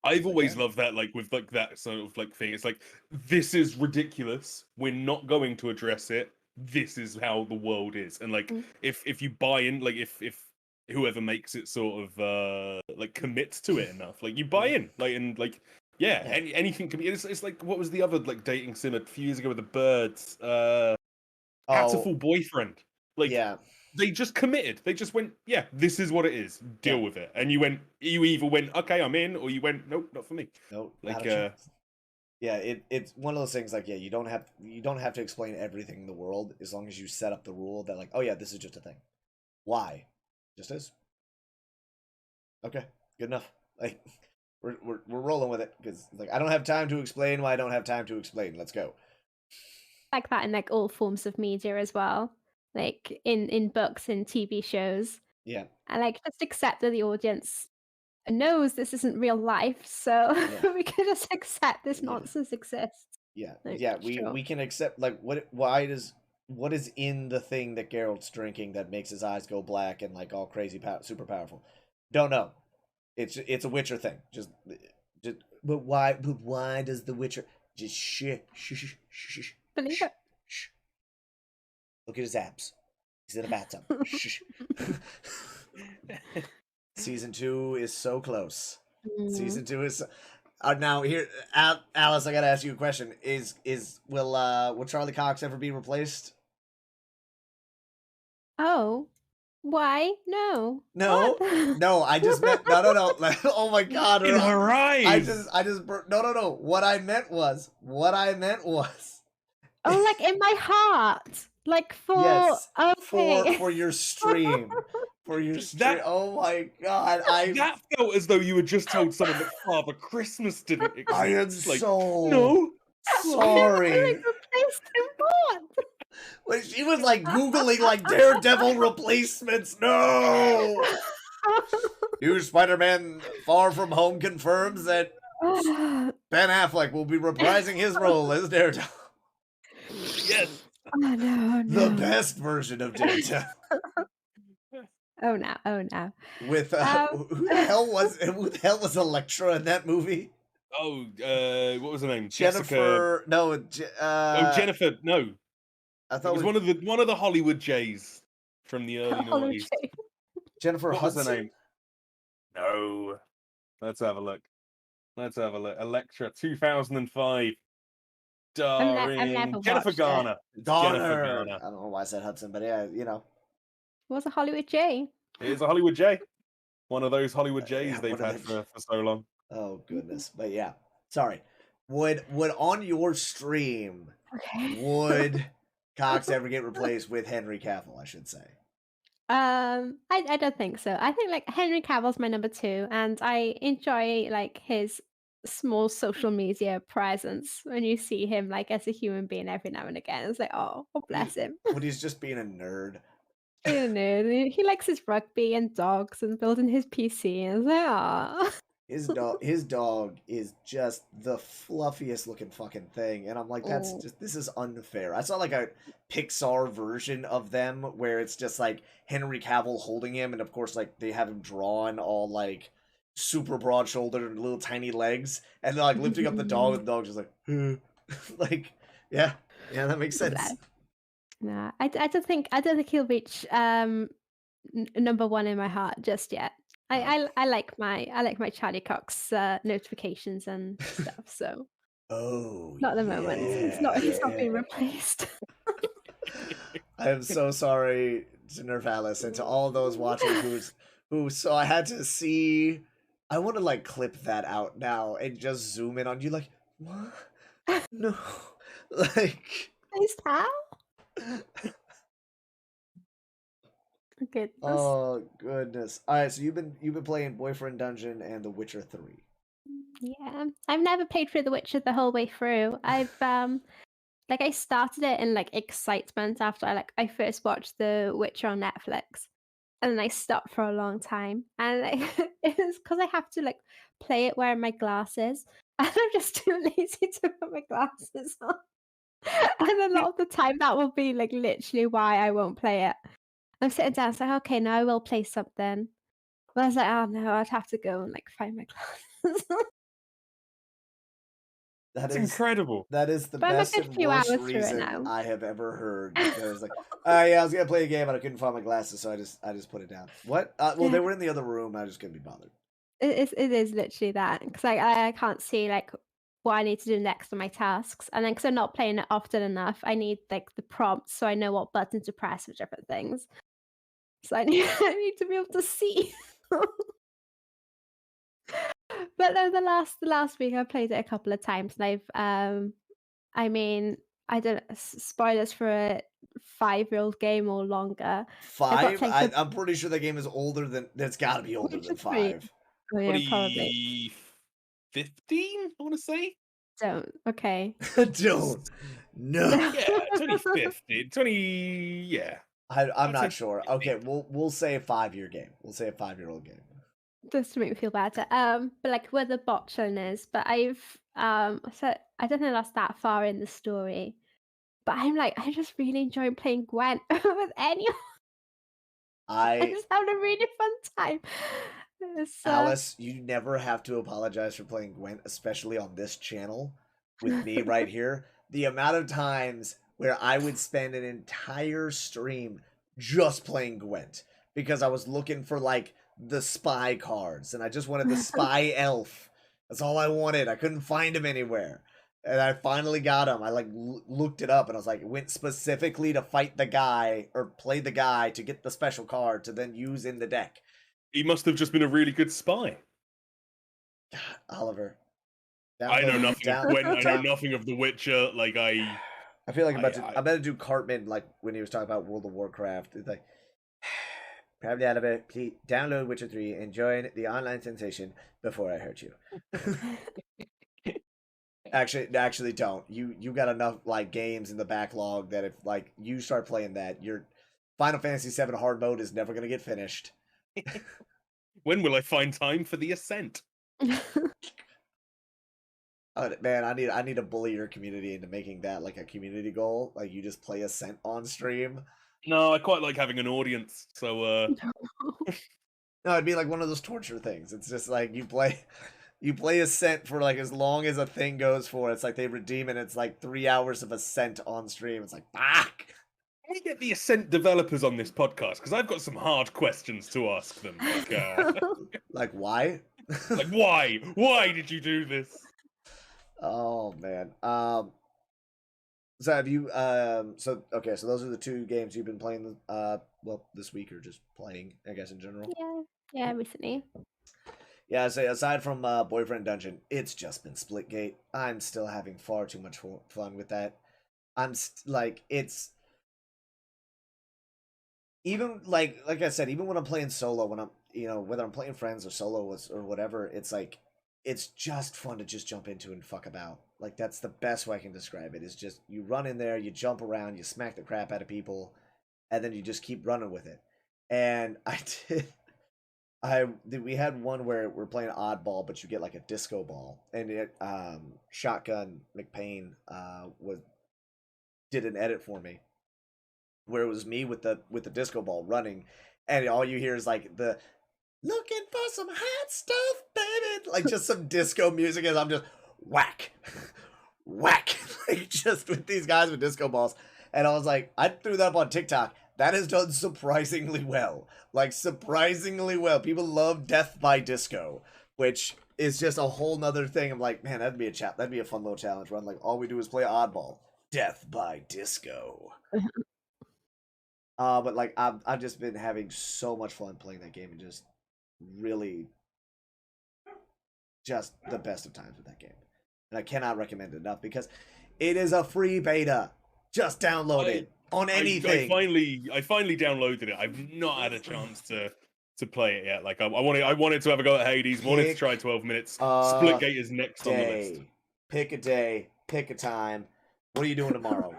I've always loved that, like with like that sort of like thing. It's like, this is ridiculous. We're not going to address it. This is how the world is. And like if you buy in, like if whoever makes it sort of like commits to it enough, like you buy in, like and like anything can be. It's like, what was the other like dating sim a few years ago with the birds? Hatterful Boyfriend. Like they just committed. They just went, yeah, this is what it is. Deal with it. And you either went, okay, I'm in, or you went, nope, not for me. Nope. Like yeah, it's one of those things like, yeah, you don't have to explain everything in the world as long as you set up the rule that like, oh yeah, this is just a thing. Why? Just is. Okay, good enough. Like we're rolling with it because like I don't have time to explain why I don't have time to explain. Let's go. Like that in like all forms of media as well. Like in books and TV shows. Yeah. And like just accept that the audience knows this isn't real life, so we can just accept this nonsense exists. Yeah, like, we can accept like what is in the thing that Geralt's drinking that makes his eyes go black and like all crazy super powerful. Don't know. It's a Witcher thing. Just but why does the Witcher just shh. Believe it. Look at his abs. He's in a bathtub. Shh. Season 2 is so close. Season 2 is now here. Alice, I gotta ask you a question. Will Charlie Cox ever be replaced? Oh, why? No. No, What? no. I just meant no. Oh my God! In her eyes. No. What I meant was. Oh, like in my heart. Like for Yes, okay. for your stream. For your stream. Oh my God! That felt as though you had just told someone that Father Christmas didn't exist. I am like, so no. sorry. I like replaced him what? When she was like Googling like Daredevil replacements. No. New Spider-Man Far From Home confirms that Ben Affleck will be reprising his role as Daredevil. Yes. Oh no. The best version of Daredevil. Oh no. With who the hell was Elektra in that movie? Oh, what was her name? Jennifer. No. Jennifer. No, I it thought was one of the Hollywood Jays from the early Hollywood noughties. Jay. Jennifer What was her Hudson. name? No. Let's have a look. Elektra, 2005. Starring never Jennifer watched it. Garner. It's Jennifer Garner. I don't know why I said Hudson, but yeah, you know. What's a Hollywood Jay? It is a Hollywood Jay. One of those Hollywood Jays Yeah, they've one of had them. for so long. Oh goodness, but yeah. Sorry. Would on your stream Okay. would Cox ever get replaced with Henry Cavill? I should say. I don't think so. I think like Henry Cavill's my number 2, and I enjoy like his small social media presence when you see him like as a human being every now and again. It's like, oh bless him. When he's just being a nerd. You know, he likes his rugby and dogs and building his PC, and it's like, oh. His dog is just the fluffiest looking fucking thing, and I'm like, this is unfair. I saw like a Pixar version of them where it's just like Henry Cavill holding him, and of course like they have him drawn all like super broad shouldered and little tiny legs, and they're like lifting up the dog, and the dog's just like, like, yeah, that makes sense. Nah, I don't think he'll reach number 1 in my heart just yet. I like my Charlie Cox notifications and stuff. So not at the moment. It's not being replaced. I am so sorry to NerfAlice and to all those watching so I had to see. I want to like clip that out now and just zoom in on you like, what? No. Like Is how? Goodness. Oh goodness. Alright, so you've been playing Boyfriend Dungeon and The Witcher 3. Yeah. I've never played through The Witcher the whole way through. I've like I started it in like excitement after I first watched The Witcher on Netflix. And then I stopped for a long time. And it was because I have to like play it wearing my glasses. And I'm just too lazy to put my glasses on. And a lot of the time that will be like literally why I won't play it. I'm sitting down, it's like, okay, now I will play something. But I was like, oh no, I'd have to go and like find my glasses. That's incredible. That is the But I'm a best good and few worst hours through it reason now. I have ever heard. Because like, yeah, I was gonna play a game and I couldn't find my glasses, so I just put it down. What? Well, they were in the other room. I just couldn't be bothered. It is literally that because I can't see like what I need to do next on my tasks, and then because I'm not playing it often enough, I need like the prompts so I know what button to press for different things. So I need to be able to see. But then the last week I played it a couple of times, and I mean, I don't spoilers for a 5-year-old game or longer. 5? I'm pretty sure that game is older than. That's got to be older than 5. Oh yeah, probably 15. I want to say. Don't. Okay. Don't. No. Yeah, 2015. 20. Yeah. I'm not sure. Okay, we'll say a 5-year game. We'll say a 5-year-old game. Just to make me feel better. But like where the botching is, but I've so I don't think that's that far in the story. But I just really enjoy playing Gwent with anyone. I just having a really fun time. Alice, you never have to apologize for playing Gwent, especially on this channel with me right here. The amount of times where I would spend an entire stream just playing Gwent because I was looking for like the spy cards and I just wanted the spy elf. That's all I wanted. I couldn't find him anywhere. And I finally got him. I like looked it up and I was like, went specifically to fight the guy or play the guy to get the special card to then use in the deck. He must have just been a really good spy. God, Oliver. I know nothing of Gwent. I know down- nothing of The Witcher. Like I feel like I'm about to do Cartman like when he was talking about World of Warcraft. It's like, ProbablyOliver, please download Witcher 3 and join the online sensation before I hurt you. Actually don't. You got enough like games in the backlog that if like you start playing that, your Final Fantasy VII hard mode is never gonna get finished. When will I find time for the Ascent? Man, I need to bully your community into making that like a community goal. Like you just play Ascent on stream. No, I quite like having an audience. So No, it'd be like one of those torture things. It's just like you play Ascent for like as long as a thing goes for. It's like they redeem it. It's like 3 hours of Ascent on stream. It's like, fuck. Can we get the Ascent developers on this podcast? Because I've got some hard questions to ask them. Like why? Like why? Why did you do this? Oh man. So have you so okay, so those are the two games you've been playing well this week or just playing, I guess in general. Yeah, recently. Yeah, I say aside from Boyfriend Dungeon, it's just been Splitgate. I'm still having far too much fun with that. Like it's even like I said, even when I'm playing solo, when I'm whether I'm playing friends or solo or whatever, it's like it's just fun to just jump into and fuck about. Like that's the best way I can describe it. Is just you run in there, you jump around, you smack the crap out of people, and then you just keep running with it. And we had one where we're playing oddball, but you get like a disco ball, and it Shotgun McPain did an edit for me where it was me with the disco ball running, and all you hear is like the looking for some hot stuff, baby, like just some disco music as I'm just whack, whack, like just with these guys with disco balls. And I was like, I threw that up on TikTok. That has done surprisingly well. Like surprisingly well. People love Death by Disco, which is just a whole nother thing. I'm like, man, that'd be a fun little challenge run. Like all we do is play oddball. Death by Disco. But like I've just been having so much fun playing that game and just really just the best of times with that game. And I cannot recommend it enough because it is a free beta. Just download it on anything. I finally downloaded it. I've not had a chance to play it yet. Like I wanted to have a go at Hades. Wanted to try 12 minutes. Splitgate is next on the list. Pick a day. Pick a time. What are you doing tomorrow?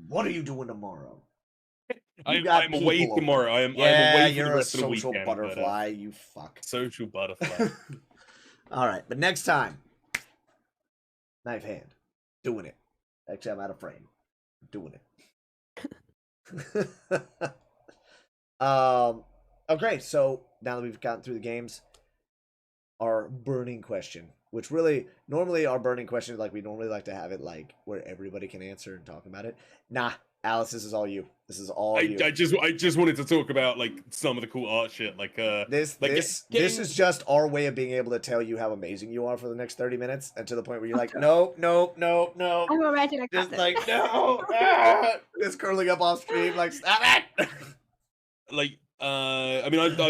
What are you doing tomorrow? I'm away tomorrow. I'm away for the rest of the weekend. Social butterfly, you fuck. Social butterfly. All right, but next time, knife hand, doing it. Actually, I'm out of frame. Doing it. Okay, so now that we've gotten through the games, our burning question, which really normally our burning question, like we normally like to have it like where everybody can answer and talk about it. Nah, Alice, this is all you. This is all you. I just wanted to talk about like some of the cool art shit. Like this is just our way of being able to tell you how amazing you are for the next 30 minutes, and to the point where you're like, no. I'm already like just like no, just curling up off stream, like stop it. Like I mean, I've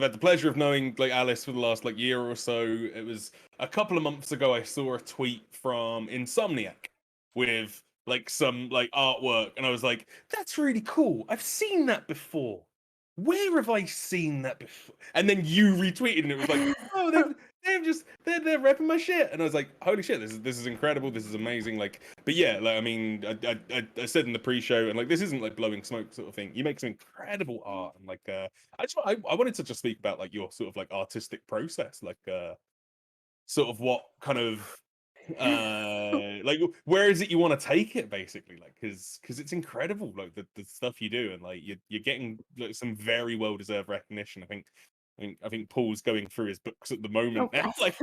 had the pleasure of knowing like Alice for the last like year or so. It was a couple of months ago. I saw a tweet from Insomniac with like some like artwork, and I was like, that's really cool. I've seen that before. Where have I seen that before? And then you retweeted, and it was like, oh, they're repping my shit. And I was like, holy shit, this is incredible. This is amazing. Like, but yeah, like I mean, I said in the pre-show, and like this isn't like blowing smoke sort of thing. You make some incredible art, and like I wanted to just speak about like your sort of like artistic process, like sort of what kind of like where is it you want to take it basically, like because it's incredible, like the stuff you do, and like you're getting like some very well deserved recognition. I think Paul's going through his books at the moment. Oh, Like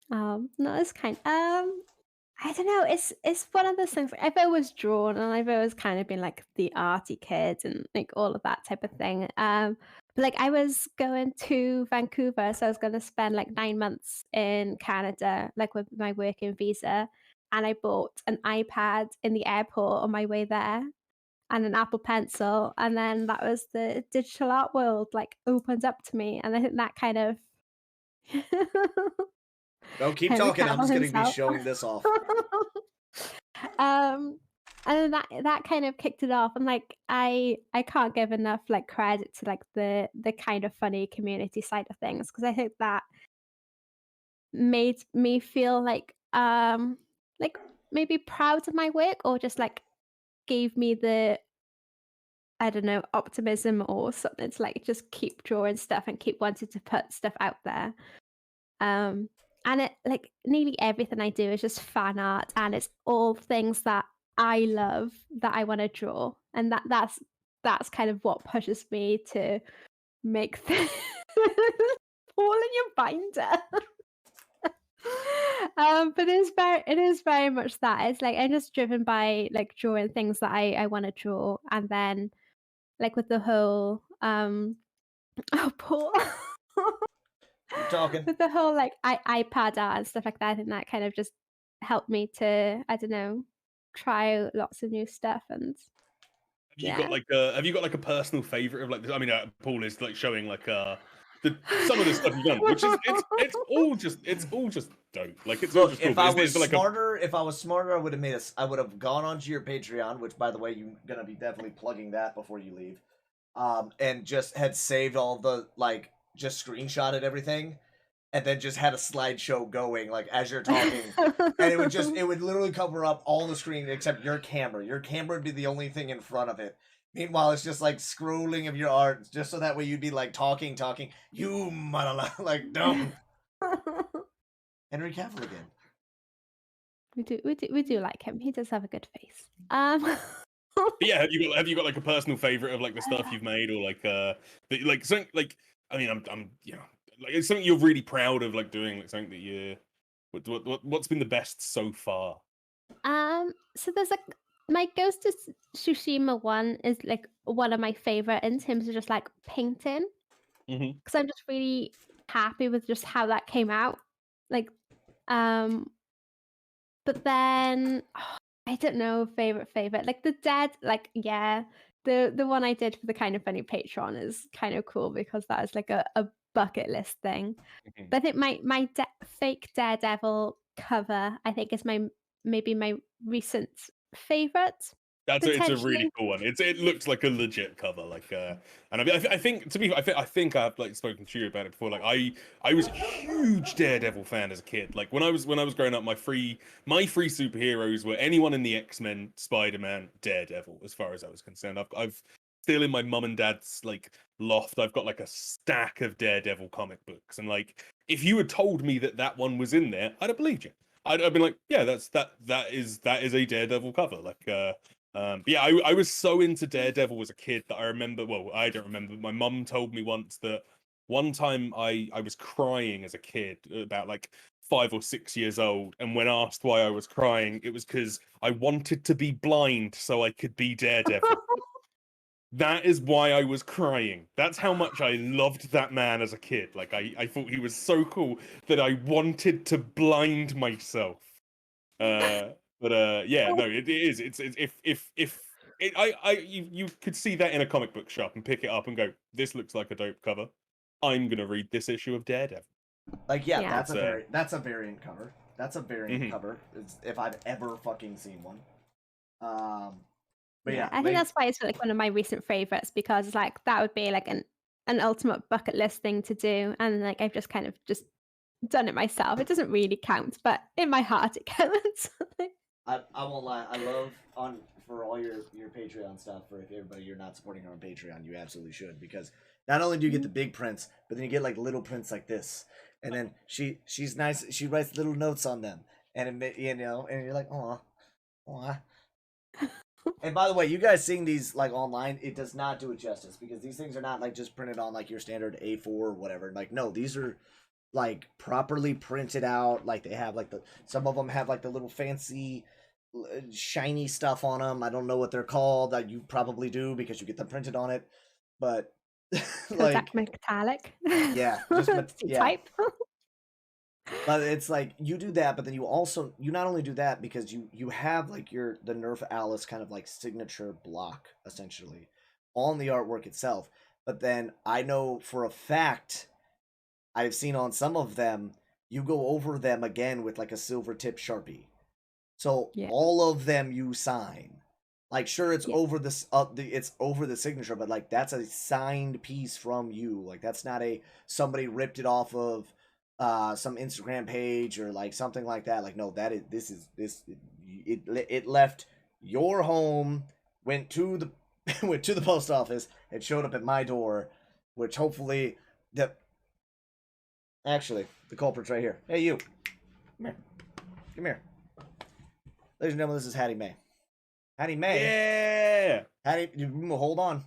no, it's kind. I I don't know. It's one of those things. Like, I've always drawn, and I've always kind of been like the arty kid, and like all of that type of thing. But like I was going to Vancouver, so I was going to spend like 9 months in Canada, like with my working visa, and I bought an iPad in the airport on my way there, and an Apple Pencil, and then that was the digital art world like opened up to me, and I think that kind of No, keep Henry talking. I'm Cavill just going to be himself. showing this off. um and then that kind of kicked it off, and like I can't give enough like credit to like the kind of funny community side of things, because I think that made me feel like maybe proud of my work, or just like gave me the, I don't know, optimism or something to like just keep drawing stuff and keep wanting to put stuff out there. Um, and it like nearly everything I do is just fan art, and it's all things that I love that I want to draw, and that's kind of what pushes me to make things. All in your binder. But it is very much that. It's like I'm just driven by like drawing things that I want to draw, and then like with the whole oh Paul. Keep talking. With the whole like iPad art and stuff like that, I think that kind of just helped me to, I don't know, try out lots of new stuff. And yeah. Have you got like a personal favorite of like this? I mean, Paul is like showing like some of the stuff you've done, which is it's all just dope. Like it's all Look, just cool. if I was is there, like, smarter, I would have made I would have gone onto your Patreon, which by the way, you're gonna be definitely plugging that before you leave. And just had saved all the like just screenshotted everything, and then just had a slideshow going like as you're talking, and it would literally cover up all the screen except your camera. Your camera would be the only thing in front of it. Meanwhile, it's just like scrolling of your art, just so that way you'd be like talking. You mother, like don't. Henry Cavill again. We do like him. He does have a good face. But yeah, have you got like a personal favorite of like the stuff you've made, or like something like, I mean, I'm like it's something you're really proud of like doing, like something that you what's been the best so far? So there's like my Ghost of Tsushima one is like one of my favorite in terms of just like painting, because I'm just really happy with just how that came out. Like, but then I don't know, favorite. Like the dead, like yeah, the one I did for the Kind of Funny Patreon is kind of cool, because that is like a bucket list thing. But I think my fake Daredevil cover, I think, is maybe my recent favorite. It's a really Potentially. cool one. It looks like a legit cover, like and I mean, I think to be, I think I've like spoken to you about it before. Like I was a huge Daredevil fan as a kid. Like when I was growing up, my three superheroes were anyone in the X-Men, Spider-Man, Daredevil. As far as I was concerned, I've still in my mum and dad's like loft. I've got like a stack of Daredevil comic books, and like if you had told me that one was in there, I'd have believed you. I'd been like, yeah, that is a Daredevil cover, like but yeah, I was so into Daredevil as a kid that I remember, well, I don't remember, my mum told me once that one time I was crying as a kid, about like 5 or 6 years old, and when asked why I was crying, it was because I wanted to be blind so I could be Daredevil. That is why I was crying. That's how much I loved that man as a kid. Like I thought he was so cool that I wanted to blind myself. Yeah, no, it is. It's if you could see that in a comic book shop and pick it up and go, this looks like a dope cover. I'm gonna read this issue of Daredevil. Like yeah, Yeah. that's a variant cover. That's a variant cover. If I've ever fucking seen one. But yeah, I think that's why it's like one of my recent favorites, because like that would be like an ultimate bucket list thing to do, and like I've just kind of just done it myself. It doesn't really count, but in my heart it counts. I won't lie. I love for all your Patreon stuff. For if everybody you're not supporting her on Patreon, you absolutely should, because not only do you get the big prints, but then you get like little prints like this, and then she's nice. She writes little notes on them, and and you're like, aw. And by the way, you guys seeing these like online, it does not do it justice, because these things are not like just printed on like your standard A4 or whatever. Like no, these are like properly printed out. Like they have like some of them have like the little fancy shiny stuff on them. I don't know what they're called. That you probably do because you get them printed on it. But like metallic. yeah, just yeah. Type. But it's like you do that, but then you not only do that because you have like the NerfAlice kind of like signature block essentially on the artwork itself. But then I know for a fact I've seen on some of them you go over them again with like a silver tip Sharpie. So all of them you sign. Like sure it's over this it's over the signature, but like that's a signed piece from you. Like that's not somebody ripped it off of some Instagram page or like something like that. Like no, it left your home, went to the went to the post office, and showed up at my door, which hopefully actually the culprit's right here. Hey you, come here. Ladies and gentlemen, this is Hattie Mae. Hattie Mae. Yeah. Hattie, hold on.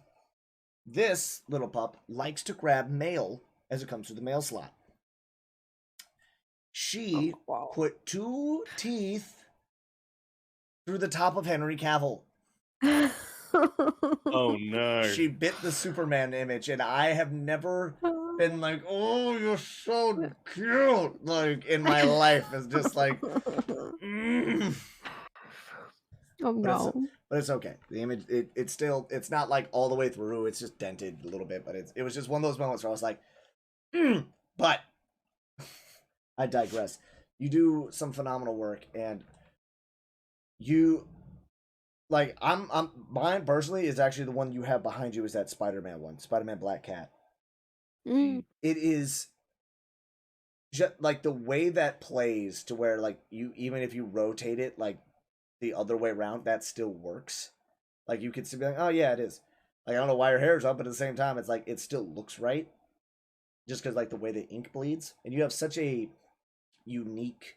This little pup likes to grab mail as it comes through the mail slot. She put 2 teeth through the top of Henry Cavill. Oh no. She bit the Superman image, and I have never been like, oh, you're so cute. Like in my life. It's just like Oh no. But it's okay. The image it's not like all the way through, it's just dented a little bit, but it was just one of those moments where I was like, but I digress. You do some phenomenal work, and you like mine personally is actually the one you have behind you is that Spider-Man one, Spider-Man Black Cat. It is just like the way that plays to where like you even if you rotate it like the other way around, that still works. Like you could still be like, oh yeah, it is. Like I don't know why your hair's up, but at the same time, it's like it still looks right, just because like the way the ink bleeds, and you have such a unique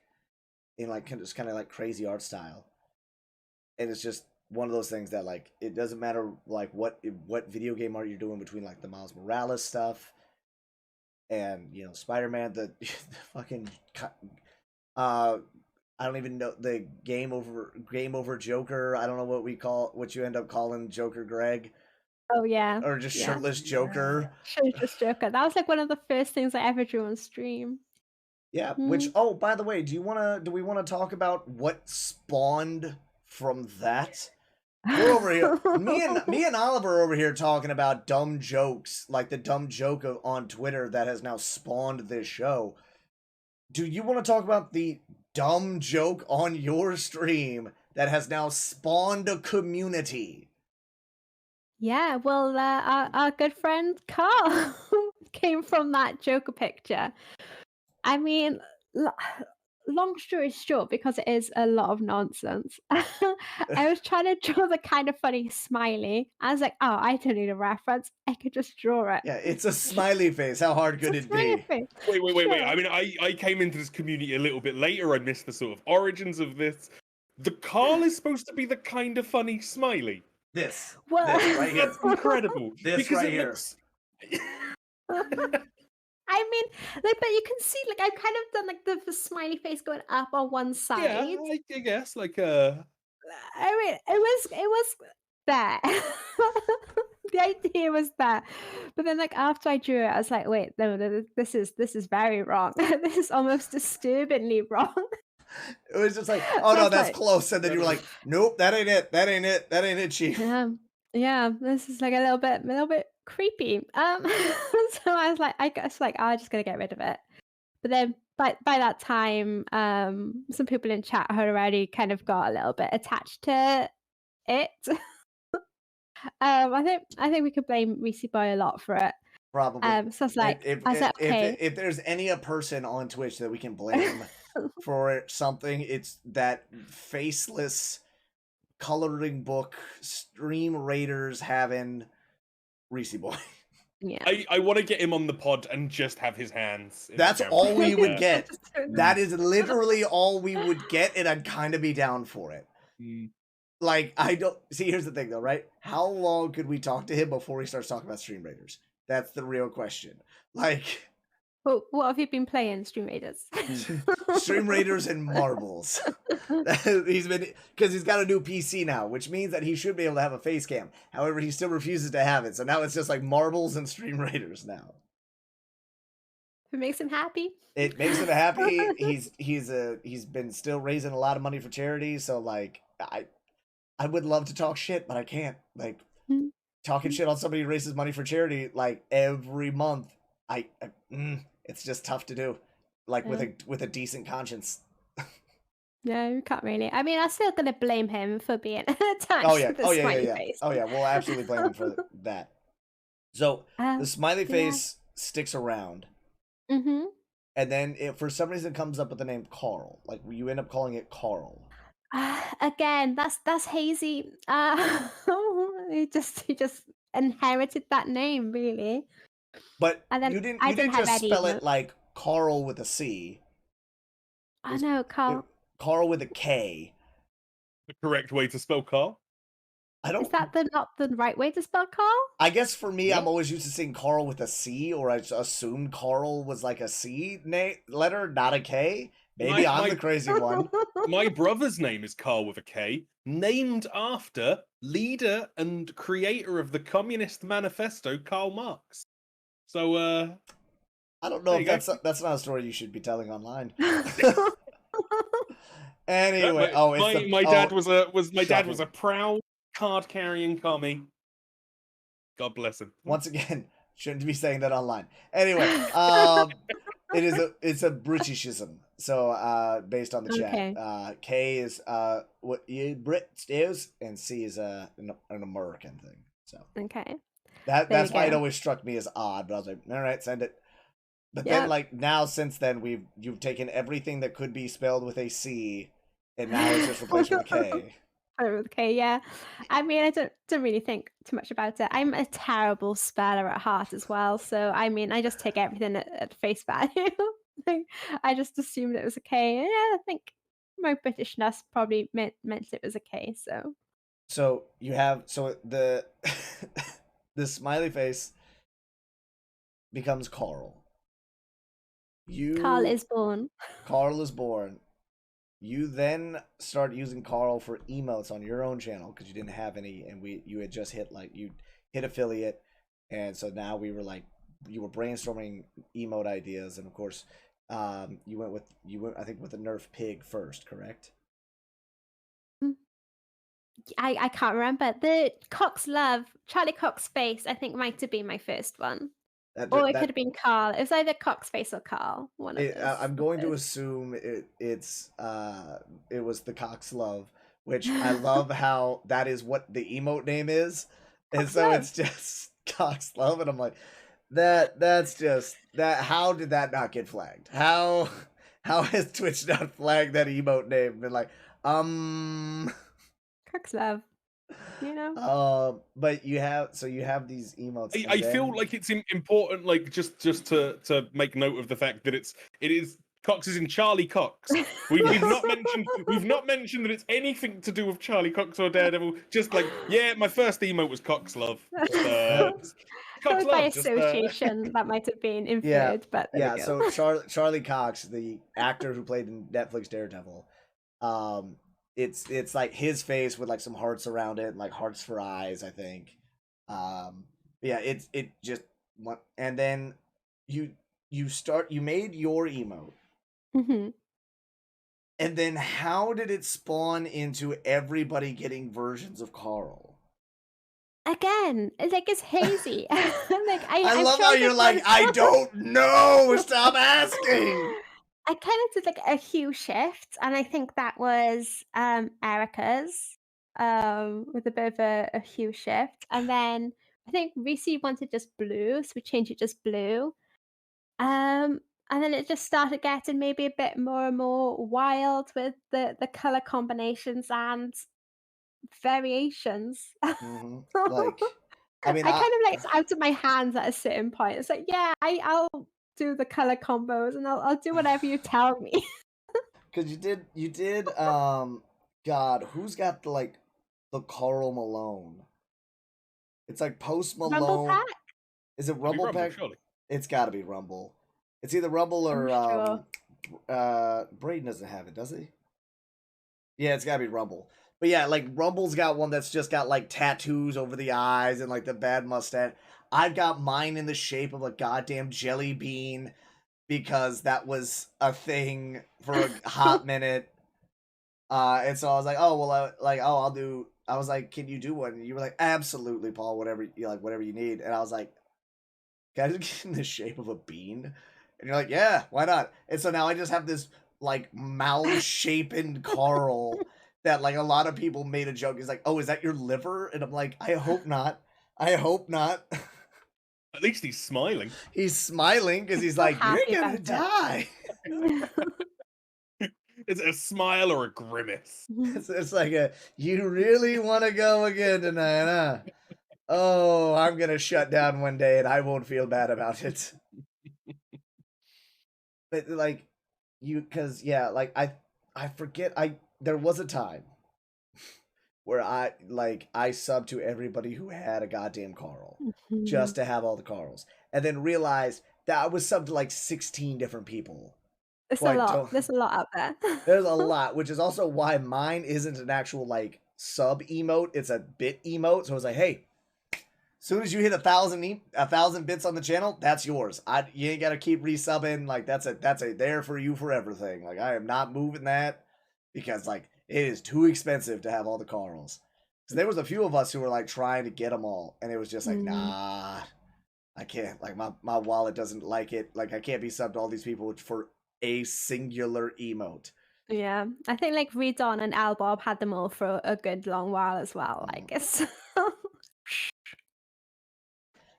and like just kind of like crazy art style, and it's just one of those things that like it doesn't matter like what video game art you're doing between like the Miles Morales stuff and Spider-Man, the fucking I don't even know the game over Joker. I don't know what you end up calling Joker, Greg. Oh yeah. Or just shirtless Joker. Shirtless Joker. That was like one of the first things I ever drew on stream. Yeah. Which by the way, do we want to talk about what spawned from that? We're over here. Me and Oliver are over here talking about dumb jokes, like the dumb joke on Twitter that has now spawned this show. Do you want to talk about the dumb joke on your stream that has now spawned a community? Yeah, well, our good friend Carl came from that Joker picture. I mean, long story short, because it is a lot of nonsense, I was trying to draw the kind of funny smiley. I was like, oh, I don't need a reference. I could just draw it. Yeah, it's a smiley face. How hard could it be? Wait. I mean, I came into this community a little bit later. I missed the sort of origins of this. The Carl is supposed to be the kind of funny smiley. This right here. That's incredible. This because right here. I mean, like, but you can see, like, I've kind of done like the smiley face going up on one side. Yeah, I guess, like I mean, it was there. The idea was there, but then like after I drew it, I was like, wait, no, this is very wrong. This is almost disturbingly wrong. It was just like, oh no, that's close, and then you were like, nope, that ain't it, Chief. Yeah, this is like a little bit creepy. So I was like, I guess like I'm just gonna get rid of it. But then by that time, some people in chat had already kind of got a little bit attached to it. I think we could blame ReeseBoy a lot for it. Probably. So it's like, okay. If there's any person on Twitch that we can blame for something, it's that faceless coloring book stream raiders having ReeseBoy. Yeah. I want to get him on the pod and just have his hands. That's all we would get. That is literally all we would get, and I'd kind of be down for it. Like, I don't see. Here's the thing, though, right? How long could we talk to him before he starts talking about stream raiders? That's the real question. Like, Well, what have you been playing, Stream Raiders? Stream Raiders and marbles. Because he's got a new PC now, which means that he should be able to have a face cam. However, he still refuses to have it, so now it's just like marbles and Stream Raiders now. If it makes him happy. It makes him happy. He's been still raising a lot of money for charity, so like I would love to talk shit, but I can't. Like talking shit on somebody who raises money for charity like every month. It's just tough to do. Like with a decent conscience. No, you can't really. I mean, I'm still gonna blame him for being attached Oh yeah, to the oh yeah, smiley yeah. face. Oh yeah, we'll absolutely blame him for that. So the smiley face sticks around. Mm-hmm. And then it for some reason comes up with the name Carl. Like you end up calling it Carl. Again, that's hazy. He just inherited that name, really. But And then you didn't I didn't have just Eddie spell either. it like Carl with a C. I know, Carl. Carl with a K. The correct way to spell Carl? I don't. Is that not the right way to spell Carl? I guess for me, Yeah. I'm always used to seeing Carl with a C, or I just assumed Carl was like a C letter, not a K. Maybe I'm the crazy one. My brother's name is Carl with a K, named after leader and creator of the Communist Manifesto, Karl Marx. So, I don't know if that's not a story you should be telling online. Anyway, my dad was a proud card-carrying commie. God bless him. Once again, shouldn't be saying that online. Anyway, it's a Britishism. So based on the chat, Okay. K is what you Brit is, and C is an American thing. So Okay. that's why it always struck me as odd. But I was like, all right, send it. But then, like now, since then, you've taken everything that could be spelled with a C, and now it's just replaced with a K. Okay, yeah. I mean, I don't really think too much about it. I'm a terrible speller at heart as well, so I mean, I just take everything at face value. I just assumed it was a K. Yeah, I think my Britishness probably meant it was a K. So you have the the smiley face becomes Carl. Carl is born. Carl is born. You then start using Carl for emotes on your own channel because you didn't have any, and you had just hit affiliate, and so now you were brainstorming emote ideas, and of course, you went I think with the Nerf pig first, correct? I can't remember. The Cox Love, Charlie Cox face, I think might have been my first one. Or it could have been Carl. It was either Cox face or Carl. One of those. I'm going to assume it was the Cox Love, which I love how that is what the emote name is, and Cox so Love. it's just Cox Love, and I'm like, that's just that. How did that not get flagged? How has Twitch not flagged that emote name? Been like, Cox Love. You know. But you have these emotes. I feel like it's important, like just to make note of the fact that it is Cox is in Charlie Cox. We've not mentioned that it's anything to do with Charlie Cox or Daredevil. Just like, yeah, my first emote was Cox Love. Cox Love by association, that might have been inferred, but there we go. So Charlie Cox, the actor who played in Netflix Daredevil, it's like his face with like some hearts around it, like hearts for eyes, I think. Yeah, it just and then you made your emote. Mm-hmm. And then how did it spawn into everybody getting versions of Carl? Again, it's hazy. I love how you're like, I don't know. Stop asking. I kind of did like a hue shift, and I think that was Erica's with a bit of a hue shift, and then I think Reese wanted just blue, so we changed it just blue. And then it just started getting maybe a bit more and more wild with the color combinations and variations. Mm-hmm. Like, I mean, I kind of like it's out of my hands at a certain point. It's like, yeah, I'll do the color combos and I'll do whatever you tell me. Because you did God, who's got the Carl Malone? It's like Post Malone. Rumble Pack? Is it Rumble Pack? Surely. It's got to be Rumble. It's either Rumble or I'm sure. Braden doesn't have it, does he? Yeah, it's gotta be Rumble. But yeah, like Rumble's got one that's just got like tattoos over the eyes and like the bad mustache. I've got mine in the shape of a goddamn jelly bean because that was a thing for a hot minute. And so I was like, oh well, I'll do. I was like, can you do one? And you were like, absolutely, Paul. Whatever you need. And I was like, can I just get in the shape of a bean? And you're like, yeah, why not? And so now I just have this like mouth-shapen Carl that like a lot of people made a joke. He's like, oh, is that your liver? And I'm like, I hope not. I hope not. At least he's smiling. He's smiling because he's like, you're gonna die. Is it a smile or a grimace? It's like you really want to go again tonight, huh? Oh, I'm gonna shut down one day and I won't feel bad about it. But like because yeah, like I forget there was a time where I subbed to everybody who had a goddamn Carl just to have all the Carls, and then realized that I was subbed to like 16 different people. It's a lot. There's a lot out there. There's a lot, which is also why mine isn't an actual like sub emote. It's a bit emote. So I was like, hey, as soon as you hit 1,000 bits on the channel, that's yours. You ain't gotta keep resubbing. Like that's a there for you forever thing. Like I am not moving that because like it is too expensive to have all the Carls. Because there was a few of us who were like trying to get them all, and it was just like, nah, I can't. Like my wallet doesn't like it. Like I can't be subbed to all these people for a singular emote. Yeah, I think like Redon and Albob had them all for a good long while as well. I guess.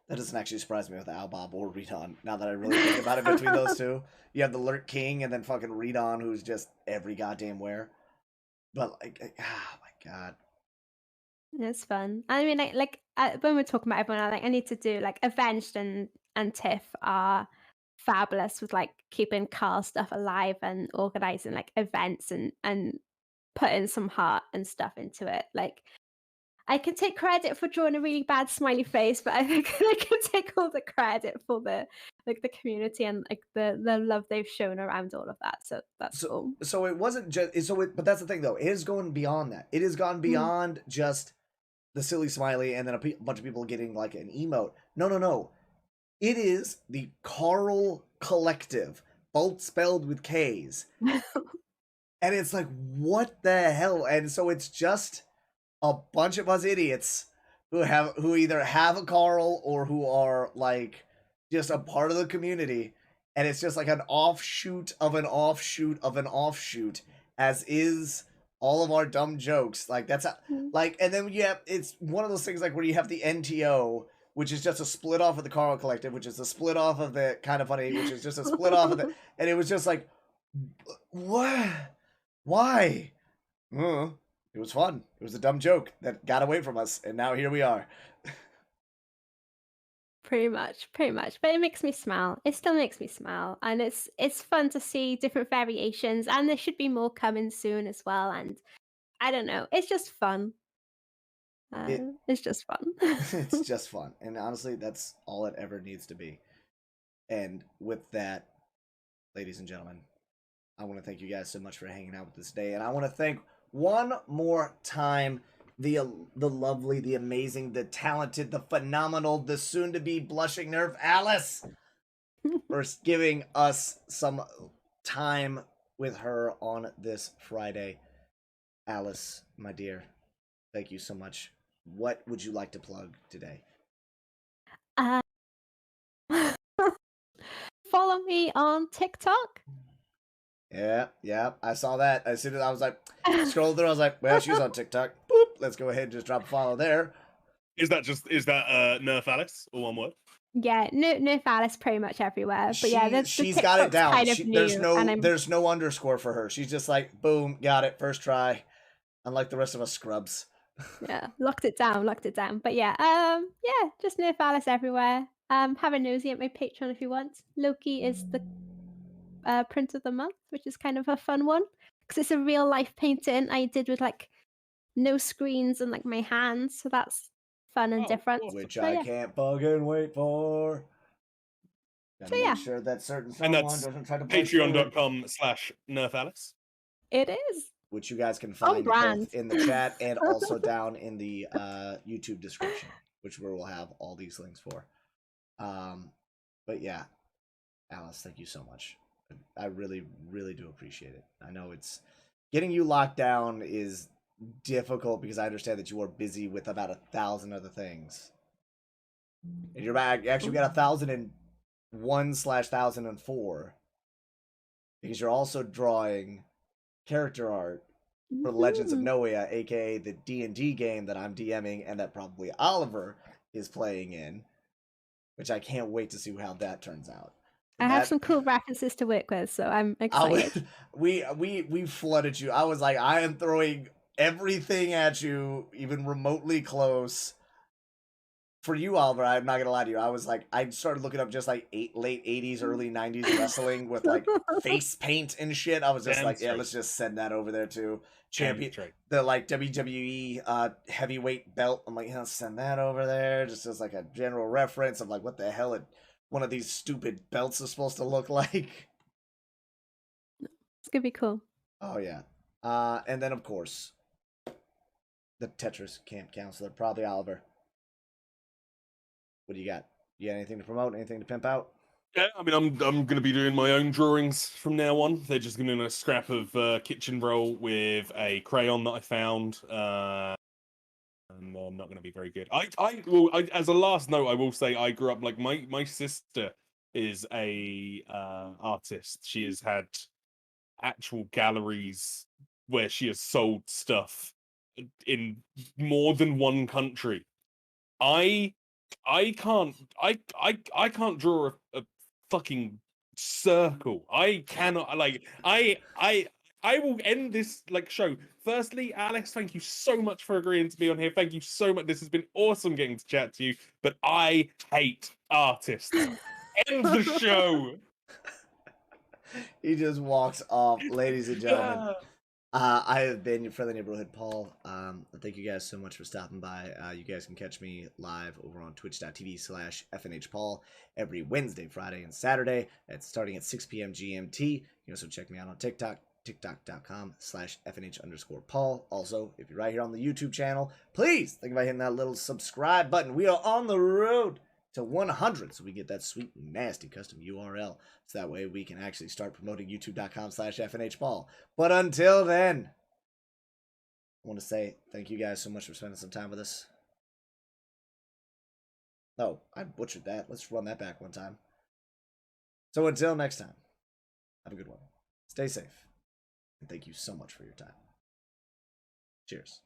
That doesn't actually surprise me with Albob or Redon. Now that I really think about it, between those two, you have the Lurk King and then fucking Redon, who's just every goddamn where. But like, oh my god, it's fun. I mean, like when we're talking about everyone, I need to do like Avenged and Tiff are fabulous with like keeping Carl stuff alive and organizing like events and putting some heart and stuff into it. Like I can take credit for drawing a really bad smiley face, but I think I can take all the credit for the community and like the love they've shown around all of that. So that's cool. So it wasn't just but that's the thing though. It has gone beyond that. It has gone beyond just the silly smiley and then a bunch of people getting like an emote. No. It is the Carl Collective, both spelled with K's. And it's like, what the hell? And so it's just a bunch of us idiots who either have a Carl or who are like just a part of the community, and it's just like an offshoot of an offshoot of an offshoot, as is all of our dumb jokes. Like that's like, and then it's one of those things like where you have the NTO, which is just a split off of the Carl Collective, which is a split off of the Kind of Funny, which is just a split off of the, and it was just like, what? Why? It was fun. It was a dumb joke that got away from us, and now here we are. Pretty much. But it makes me smile. It still makes me smile, and it's fun to see different variations, and there should be more coming soon as well. And I don't know, it's just fun. It's just fun. It's just fun, and honestly, that's all it ever needs to be. And with that, ladies and gentlemen, I want to thank you guys so much for hanging out with us today, and I want to thank one more time the lovely, the amazing, the talented, the phenomenal, the soon-to-be blushing NerfAlice for giving us some time with her on this Friday. Alice, my dear, thank you so much. What would you like to plug today? Follow me on TikTok. Yeah, I saw that. As soon as I was like, scrolled through, I was like, well, she's on TikTok. Boop, let's go ahead and just drop a follow there. Is that NerfAlice, all one word? Yeah, NerfAlice pretty much everywhere. But yeah, she's got it down. There's no underscore for her. She's just like, boom, got it, first try. Unlike the rest of us scrubs. Yeah, locked it down. But yeah, just NerfAlice everywhere. Have a nosy at my Patreon if you want. Loki is the print of the month, which is kind of a fun one because it's a real life painting I did with like no screens and like my hands, so that's fun and different. Which I can't fucking wait for. Gotta So, make yeah. sure that certain And someone that's doesn't try to punch through, patreon.com/NerfAlice. It is. which you guys can On find brand. both in the chat and also down in the YouTube description, which we'll have all these links for. But yeah, Alice, thank you so much. I really, really do appreciate it. I know it's getting you locked down is difficult because I understand that you are busy with about 1,000 other things. And you're back. Actually, we got 1,001/1004 because you're also drawing character art for Legends of Mhm. Noia, aka the D&D game that I'm DMing and that probably Oliver is playing in, which I can't wait to see how that turns out. I have some cool references to work with, so I'm excited. We flooded you. I was like, I am throwing everything at you, even remotely close. For you, Oliver, I'm not gonna lie to you. I was like, I started looking up just like late '80s, early '90s wrestling with like face paint and shit. I was just Damn like, yeah, straight. let's just send that over there too. Damn Champion, straight. the like WWE heavyweight belt. I'm like, yeah, let's send that over there, just as like a general reference of like what the hell one of these stupid belts is supposed to look like. It's gonna be cool. Oh yeah, and then of course the Tetris camp counselor, probably Oliver. What do you got? You got anything to promote? Anything to pimp out? Yeah, I mean, I'm gonna be doing my own drawings from now on. They're just gonna be a scrap of kitchen roll with a crayon that I found, and they're not gonna be very good. As a last note, I will say I grew up like my sister is a artist. She has had actual galleries where she has sold stuff in more than one country. I I can't draw a fucking circle. I cannot like I will end this like show. Firstly, Alex, thank you so much for agreeing to be on here. Thank you so much. This has been awesome getting to chat to you. But I hate artists. End the show. He just walks off, ladies and gentlemen. I have been your friendly neighborhood Paul. Thank you guys so much for stopping by. You guys can catch me live over on twitch.tv/FNHPaul every Wednesday, Friday, and Saturday. It's starting at 6 p.m. GMT. You can also check me out on TikTok, tiktok.com/FNH_Paul. Also, if you're right here on the YouTube channel, please think about hitting that little subscribe button. We are on the road to 100, so we get that sweet, nasty custom URL. So that way we can actually start promoting youtube.com/FNHPaul. But until then, I want to say thank you guys so much for spending some time with us. Oh, I butchered that. Let's run that back one time. So until next time, have a good one. Stay safe. And thank you so much for your time. Cheers.